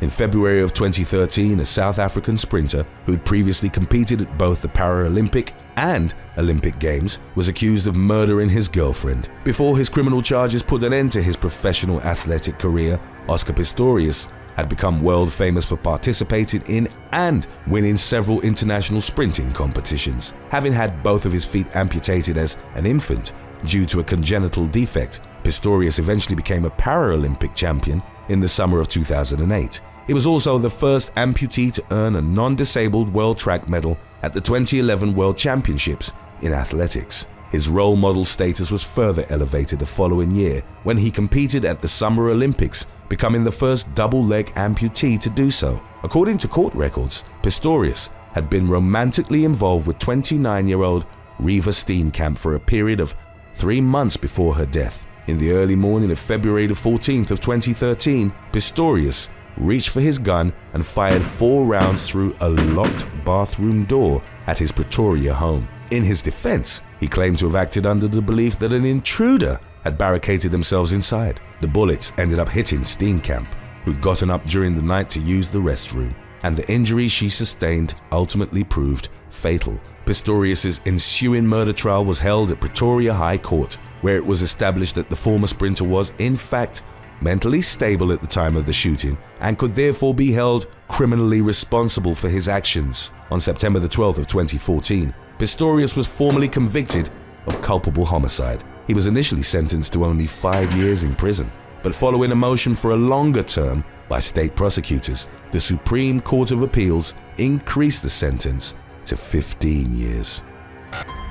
In February of 2013, a South African sprinter who'd previously competed at both the Paralympic and Olympic Games was accused of murdering his girlfriend. Before his criminal charges put an end to his professional athletic career, Oscar Pistorius had become world famous for participating in and winning several international sprinting competitions. Having had both of his feet amputated as an infant due to a congenital defect, Pistorius eventually became a Paralympic champion in the summer of 2008. He was also the first amputee to earn a non-disabled world track medal at the 2011 World Championships in athletics. His role model status was further elevated the following year when he competed at the Summer Olympics, becoming the first double-leg amputee to do so. According to court records, Pistorius had been romantically involved with 29-year-old Reeva Steenkamp for a period of 3 months before her death. In the early morning of February the 14th of 2013, Pistorius reached for his gun and fired 4 rounds through a locked bathroom door at his Pretoria home. In his defense, he claimed to have acted under the belief that an intruder had barricaded themselves inside. The bullets ended up hitting Steenkamp, who'd gotten up during the night to use the restroom, and the injury she sustained ultimately proved fatal. Pistorius's ensuing murder trial was held at Pretoria High Court, where it was established that the former sprinter was, in fact, mentally stable at the time of the shooting and could therefore be held criminally responsible for his actions. On September the 12th of 2014, Pistorius was formally convicted of culpable homicide. He was initially sentenced to only 5 years in prison, but following a motion for a longer term by state prosecutors, the Supreme Court of Appeals increased the sentence to 15 years.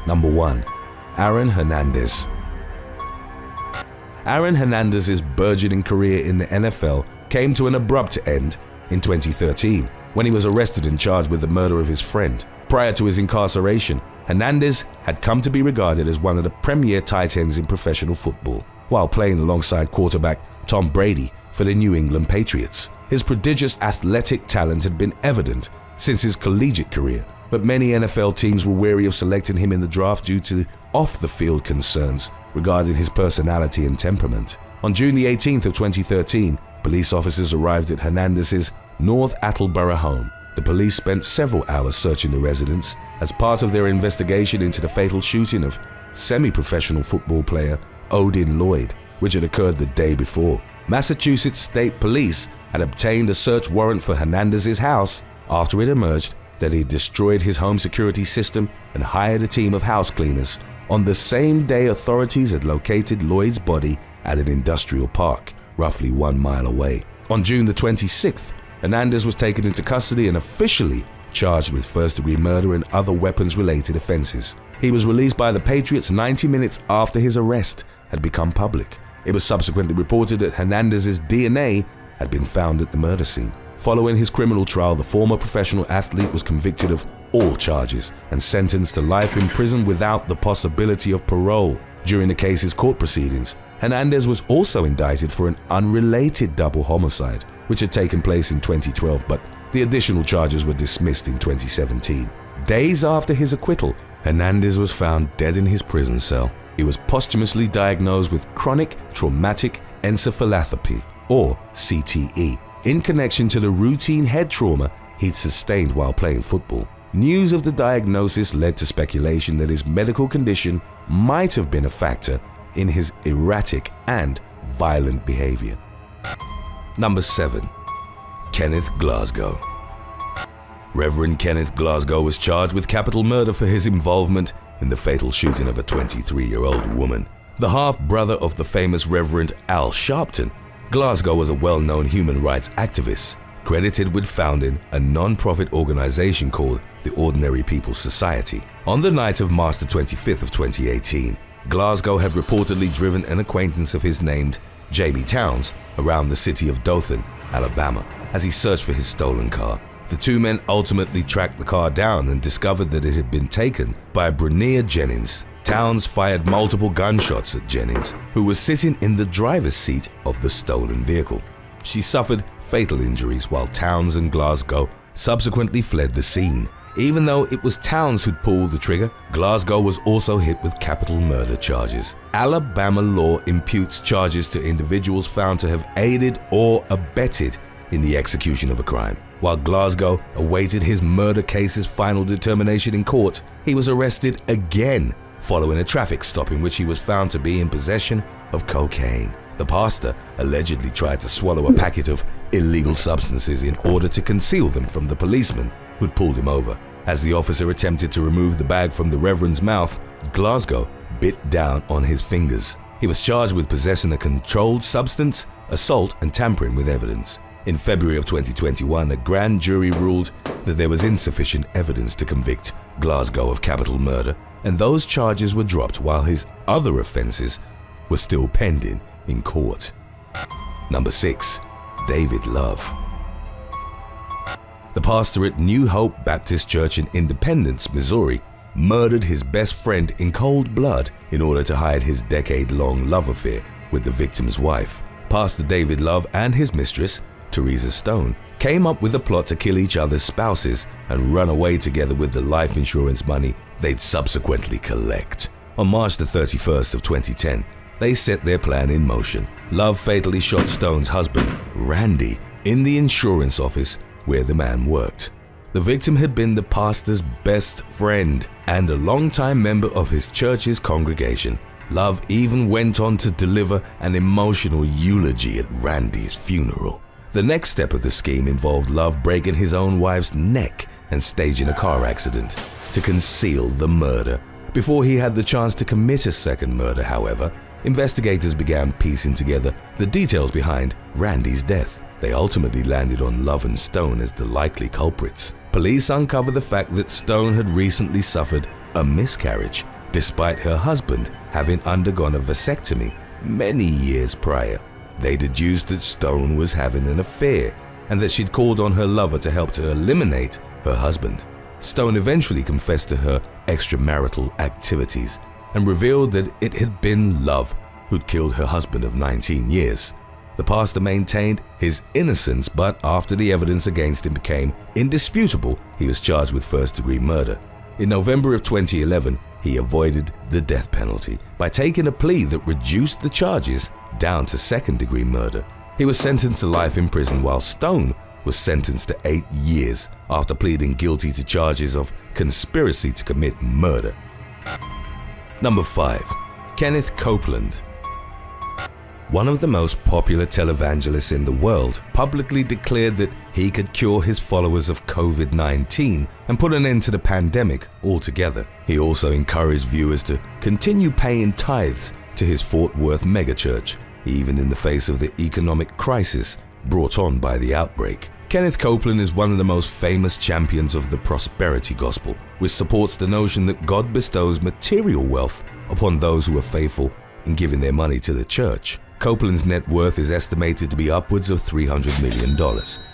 Number 1. Aaron Hernandez. Aaron Hernandez's burgeoning career in the NFL came to an abrupt end in 2013 when he was arrested and charged with the murder of his friend. Prior to his incarceration, Hernandez had come to be regarded as one of the premier tight ends in professional football, while playing alongside quarterback Tom Brady for the New England Patriots. His prodigious athletic talent had been evident since his collegiate career, but many NFL teams were wary of selecting him in the draft due to off-the-field concerns regarding his personality and temperament. On June the 18th of 2013, police officers arrived at Hernandez's North Attleboro home. The police spent several hours searching the residence as part of their investigation into the fatal shooting of semi-professional football player Odin Lloyd, which had occurred the day before. Massachusetts State Police had obtained a search warrant for Hernandez's house after it emerged that he destroyed his home security system and hired a team of house cleaners on the same day authorities had located Lloyd's body at an industrial park, roughly 1 mile away. On June the 26th, Hernandez was taken into custody and officially charged with first-degree murder and other weapons-related offenses. He was released by the Patriots 90 minutes after his arrest had become public. It was subsequently reported that Hernandez's DNA had been found at the murder scene. Following his criminal trial, the former professional athlete was convicted of all charges and sentenced to life in prison without the possibility of parole. During the case's court proceedings, Hernandez was also indicted for an unrelated double homicide, which had taken place in 2012, but the additional charges were dismissed in 2017. Days after his acquittal, Hernandez was found dead in his prison cell. He was posthumously diagnosed with chronic traumatic encephalopathy, or CTE, in connection to the routine head trauma he'd sustained while playing football. News of the diagnosis led to speculation that his medical condition might have been a factor in his erratic and violent behavior. Number 7. Kenneth Glasgow. Reverend Kenneth Glasgow was charged with capital murder for his involvement in the fatal shooting of a 23-year-old woman. The half-brother of the famous Reverend Al Sharpton, Glasgow was a well-known human rights activist, credited with founding a non-profit organization called the Ordinary People's Society. On the night of March the 25th of 2018, Glasgow had reportedly driven an acquaintance of his named Jamie Towns around the city of Dothan, Alabama, as he searched for his stolen car. The two men ultimately tracked the car down and discovered that it had been taken by Brenda Jennings. Towns fired multiple gunshots at Jennings, who was sitting in the driver's seat of the stolen vehicle. She suffered fatal injuries while Towns and Glasgow subsequently fled the scene. Even though it was Towns who'd pulled the trigger, Glasgow was also hit with capital murder charges. Alabama law imputes charges to individuals found to have aided or abetted in the execution of a crime. While Glasgow awaited his murder case's final determination in court, he was arrested again following a traffic stop in which he was found to be in possession of cocaine. The pastor allegedly tried to swallow a packet of illegal substances in order to conceal them from the policeman who'd pulled him over. As the officer attempted to remove the bag from the reverend's mouth, Glasgow bit down on his fingers. He was charged with possessing a controlled substance, assault, and tampering with evidence. In February of 2021, a grand jury ruled that there was insufficient evidence to convict Glasgow of capital murder, and those charges were dropped while his other offenses were still pending in court. Number 6. David Love. The pastor at New Hope Baptist Church in Independence, Missouri, murdered his best friend in cold blood in order to hide his decade-long love affair with the victim's wife. Pastor David Love and his mistress, Teresa Stone, came up with a plot to kill each other's spouses and run away together with the life insurance money they'd subsequently collect. On March the 31st of 2010, they set their plan in motion. Love fatally shot Stone's husband, Randy, in the insurance office where the man worked. The victim had been the pastor's best friend and a longtime member of his church's congregation. Love even went on to deliver an emotional eulogy at Randy's funeral. The next step of the scheme involved Love breaking his own wife's neck and staging a car accident to conceal the murder. Before he had the chance to commit a second murder, however, investigators began piecing together the details behind Randy's death. They ultimately landed on Love and Stone as the likely culprits. Police uncovered the fact that Stone had recently suffered a miscarriage, despite her husband having undergone a vasectomy many years prior. They deduced that Stone was having an affair and that she'd called on her lover to help to eliminate her husband. Stone eventually confessed to her extramarital activities and revealed that it had been Love who'd killed her husband of 19 years. The pastor maintained his innocence, but after the evidence against him became indisputable, he was charged with first-degree murder. In November of 2011, he avoided the death penalty by taking a plea that reduced the charges down to second-degree murder. He was sentenced to life in prison, while Stone was sentenced to 8 years after pleading guilty to charges of conspiracy to commit murder. Number 5. Kenneth Copeland. one of the most popular televangelists in the world, publicly declared that he could cure his followers of COVID-19 and put an end to the pandemic altogether. He also encouraged viewers to continue paying tithes to his Fort Worth megachurch, even in the face of the economic crisis brought on by the outbreak. Kenneth Copeland is one of the most famous champions of the prosperity gospel, which supports the notion that God bestows material wealth upon those who are faithful in giving their money to the church. Copeland's net worth is estimated to be upwards of $300 million,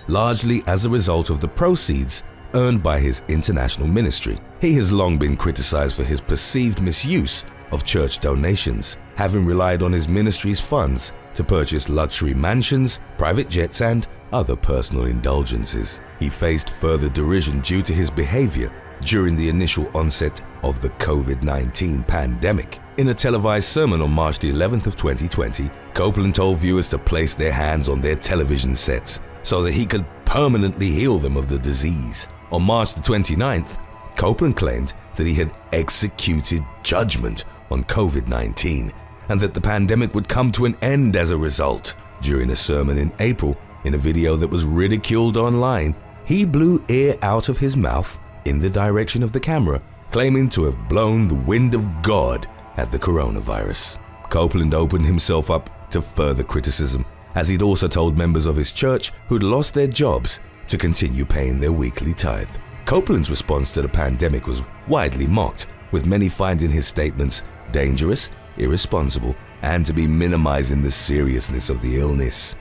largely as a result of the proceeds earned by his international ministry. He has long been criticized for his perceived misuse of church donations, having relied on his ministry's funds to purchase luxury mansions, private jets, and other personal indulgences. He faced further derision due to his behavior during the initial onset of the COVID-19 pandemic. In a televised sermon on March the 11th of 2020, Copeland told viewers to place their hands on their television sets so that he could permanently heal them of the disease. On March the 29th, Copeland claimed that he had executed judgment on COVID-19 and that the pandemic would come to an end as a result. During a sermon in April, in a video that was ridiculed online, he blew air out of his mouth in the direction of the camera, claiming to have blown the wind of God at the coronavirus. Copeland opened himself up to further criticism, as he'd also told members of his church who'd lost their jobs to continue paying their weekly tithe. Copeland's response to the pandemic was widely mocked, with many finding his statements dangerous, irresponsible, and to be minimizing the seriousness of the illness.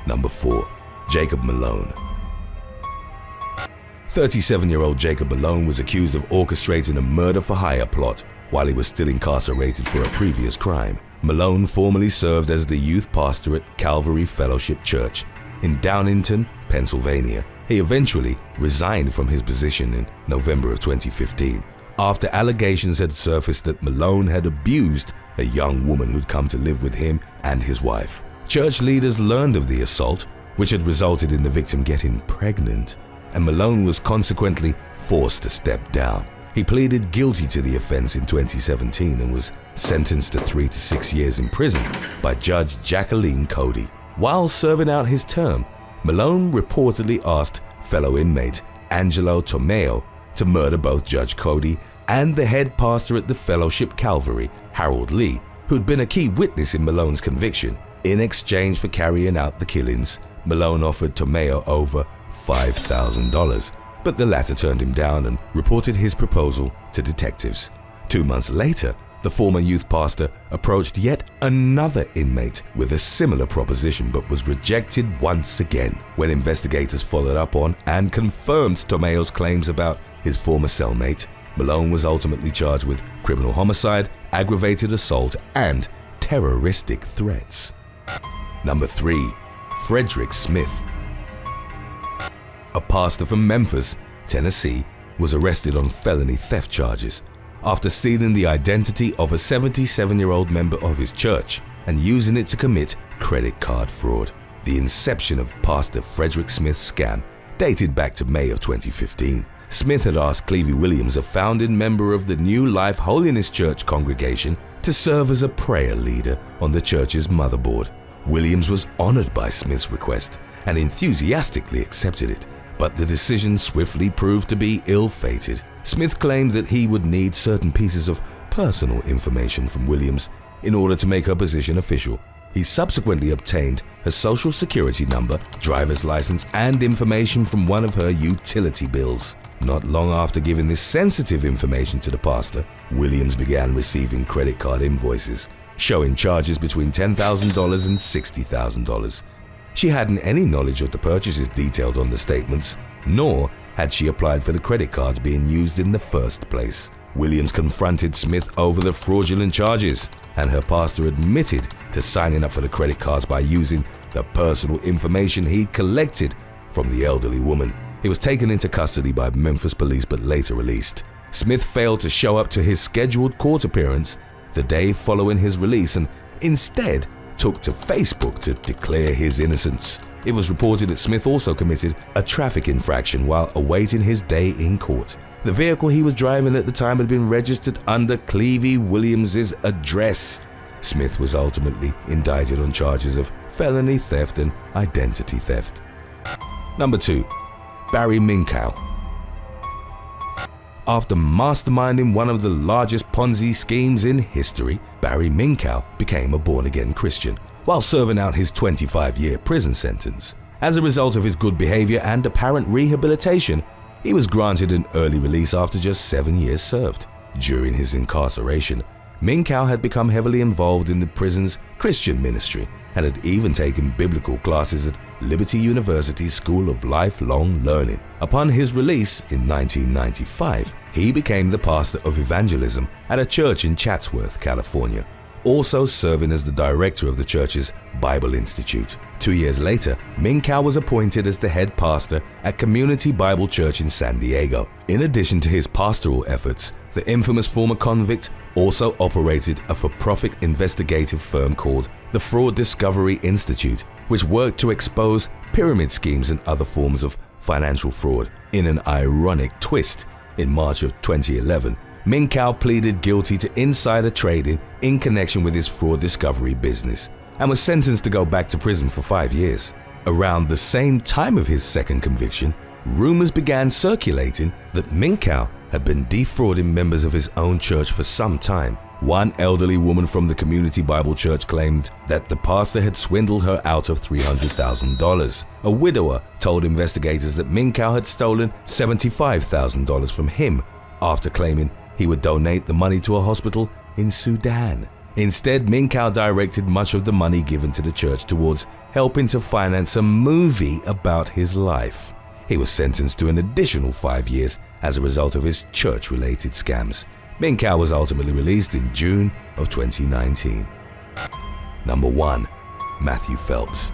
Number 4. Jacob Malone. 37-year-old Jacob Malone was accused of orchestrating a murder-for-hire plot while he was still incarcerated for a previous crime. Malone formerly served as the youth pastor at Calvary Fellowship Church in Downingtown, Pennsylvania. He eventually resigned from his position in November of 2015 after allegations had surfaced that Malone had abused a young woman who'd come to live with him and his wife. Church leaders learned of the assault, which had resulted in the victim getting pregnant, and Malone was consequently forced to step down. He pleaded guilty to the offense in 2017 and was sentenced to 3 to 6 years in prison by Judge Jacqueline Cody. While serving out his term, Malone reportedly asked fellow inmate Angelo Tomeo to murder both Judge Cody and the head pastor at the Fellowship Calvary, Harold Lee, who'd been a key witness in Malone's conviction. In exchange for carrying out the killings, Malone offered Tomeo over $5,000, but the latter turned him down and reported his proposal to detectives. 2 months later, the former youth pastor approached yet another inmate with a similar proposition, but was rejected once again. When investigators followed up on and confirmed Tomeo's claims about his former cellmate, Malone was ultimately charged with criminal homicide, aggravated assault, and terroristic threats. Number 3. Frederick Smith. A pastor from Memphis, Tennessee, was arrested on felony theft charges after stealing the identity of a 77-year-old member of his church and using it to commit credit card fraud. The inception of Pastor Frederick Smith's scam dated back to May of 2015. Smith had asked Clevie Williams, a founding member of the New Life Holiness Church congregation, to serve as a prayer leader on the church's motherboard. Williams was honored by Smith's request and enthusiastically accepted it, but the decision swiftly proved to be ill-fated. Smith claimed that he would need certain pieces of personal information from Williams in order to make her position official. He subsequently obtained her social security number, driver's license, and information from one of her utility bills. Not long after giving this sensitive information to the pastor, Williams began receiving credit card invoices showing charges between $10,000 and $60,000. She hadn't any knowledge of the purchases detailed on the statements, nor had she applied for the credit cards being used in the first place. Williams confronted Smith over the fraudulent charges, and her pastor admitted to signing up for the credit cards by using the personal information he'd collected from the elderly woman. He was taken into custody by Memphis police but later released. Smith failed to show up to his scheduled court appearance the day following his release and instead took to Facebook to declare his innocence. It was reported that Smith also committed a traffic infraction while awaiting his day in court. The vehicle he was driving at the time had been registered under Clevie Williams's address, Smith was ultimately indicted on charges of felony theft and identity theft. Number 2. Barry Minkow. After masterminding one of the largest Ponzi schemes in history, Barry Minkow became a born-again Christian while serving out his 25-year prison sentence. As a result of his good behavior and apparent rehabilitation, he was granted an early release after just 7 years served. During his incarceration, Minkow had become heavily involved in the prison's Christian ministry and had even taken biblical classes at Liberty University's School of Lifelong Learning. Upon his release in 1995, he became the pastor of evangelism at a church in Chatsworth, California, also serving as the director of the church's Bible Institute. 2 years later, Minkow was appointed as the head pastor at Community Bible Church in San Diego. In addition to his pastoral efforts, the infamous former convict also operated a for-profit investigative firm called the Fraud Discovery Institute, which worked to expose pyramid schemes and other forms of financial fraud. In an ironic twist, in March of 2011, Minkow pleaded guilty to insider trading in connection with his fraud discovery business and was sentenced to go back to prison for 5 years. Around the same time of his second conviction, rumors began circulating that Minkow had been defrauding members of his own church for some time. One elderly woman from the Community Bible Church claimed that the pastor had swindled her out of $300,000. A widower told investigators that Minkow had stolen $75,000 from him after claiming he would donate the money to a hospital in Sudan. Instead, Minkow directed much of the money given to the church towards helping to finance a movie about his life. He was sentenced to an additional 5 years as a result of his church-related scams. Minkow was ultimately released in June of 2019. Number 1. Matthew Phelps.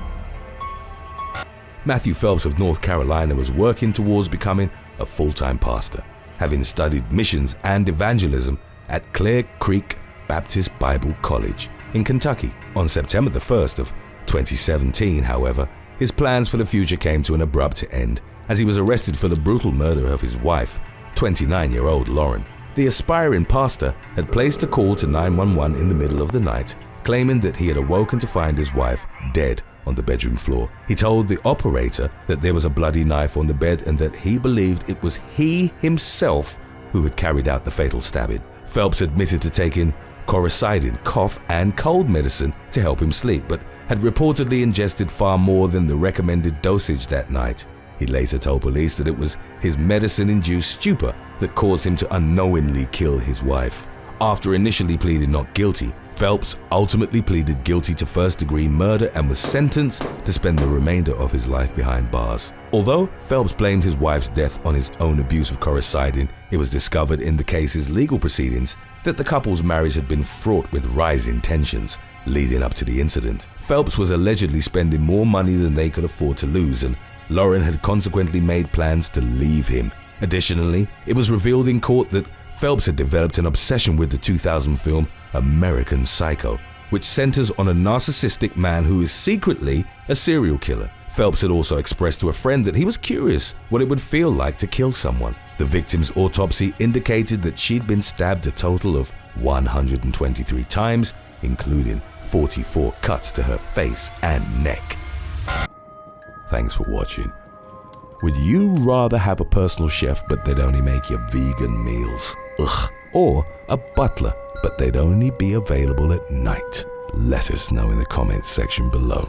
Matthew Phelps of North Carolina was working towards becoming a full-time pastor, having studied missions and evangelism at Clear Creek Baptist Bible College in Kentucky. On September the 1st of 2017, however, his plans for the future came to an abrupt end as he was arrested for the brutal murder of his wife, 29-year-old Lauren. The aspiring pastor had placed a call to 911 in the middle of the night, claiming that he had awoken to find his wife dead on the bedroom floor. He told the operator that there was a bloody knife on the bed and that he believed it was he himself who had carried out the fatal stabbing. Phelps admitted to taking coricidin, cough and cold medicine to help him sleep, but had reportedly ingested far more than the recommended dosage that night. He later told police that it was his medicine-induced stupor that caused him to unknowingly kill his wife. After initially pleading not guilty, Phelps ultimately pleaded guilty to first-degree murder and was sentenced to spend the remainder of his life behind bars. Although Phelps blamed his wife's death on his own abuse of coricidin, it was discovered in the case's legal proceedings that the couple's marriage had been fraught with rising tensions leading up to the incident. Phelps was allegedly spending more money than they could afford to lose, and Lauren had consequently made plans to leave him. Additionally, it was revealed in court that Phelps had developed an obsession with the 2000 film American Psycho, which centers on a narcissistic man who is secretly a serial killer. Phelps had also expressed to a friend that he was curious what it would feel like to kill someone. The victim's autopsy indicated that she'd been stabbed a total of 123 times, including 44 cuts to her face and neck. Thanks for watching. Would you rather have a personal chef but they'd only make you vegan meals? Ugh. Or a butler but they'd only be available at night? Let us know in the comments section below.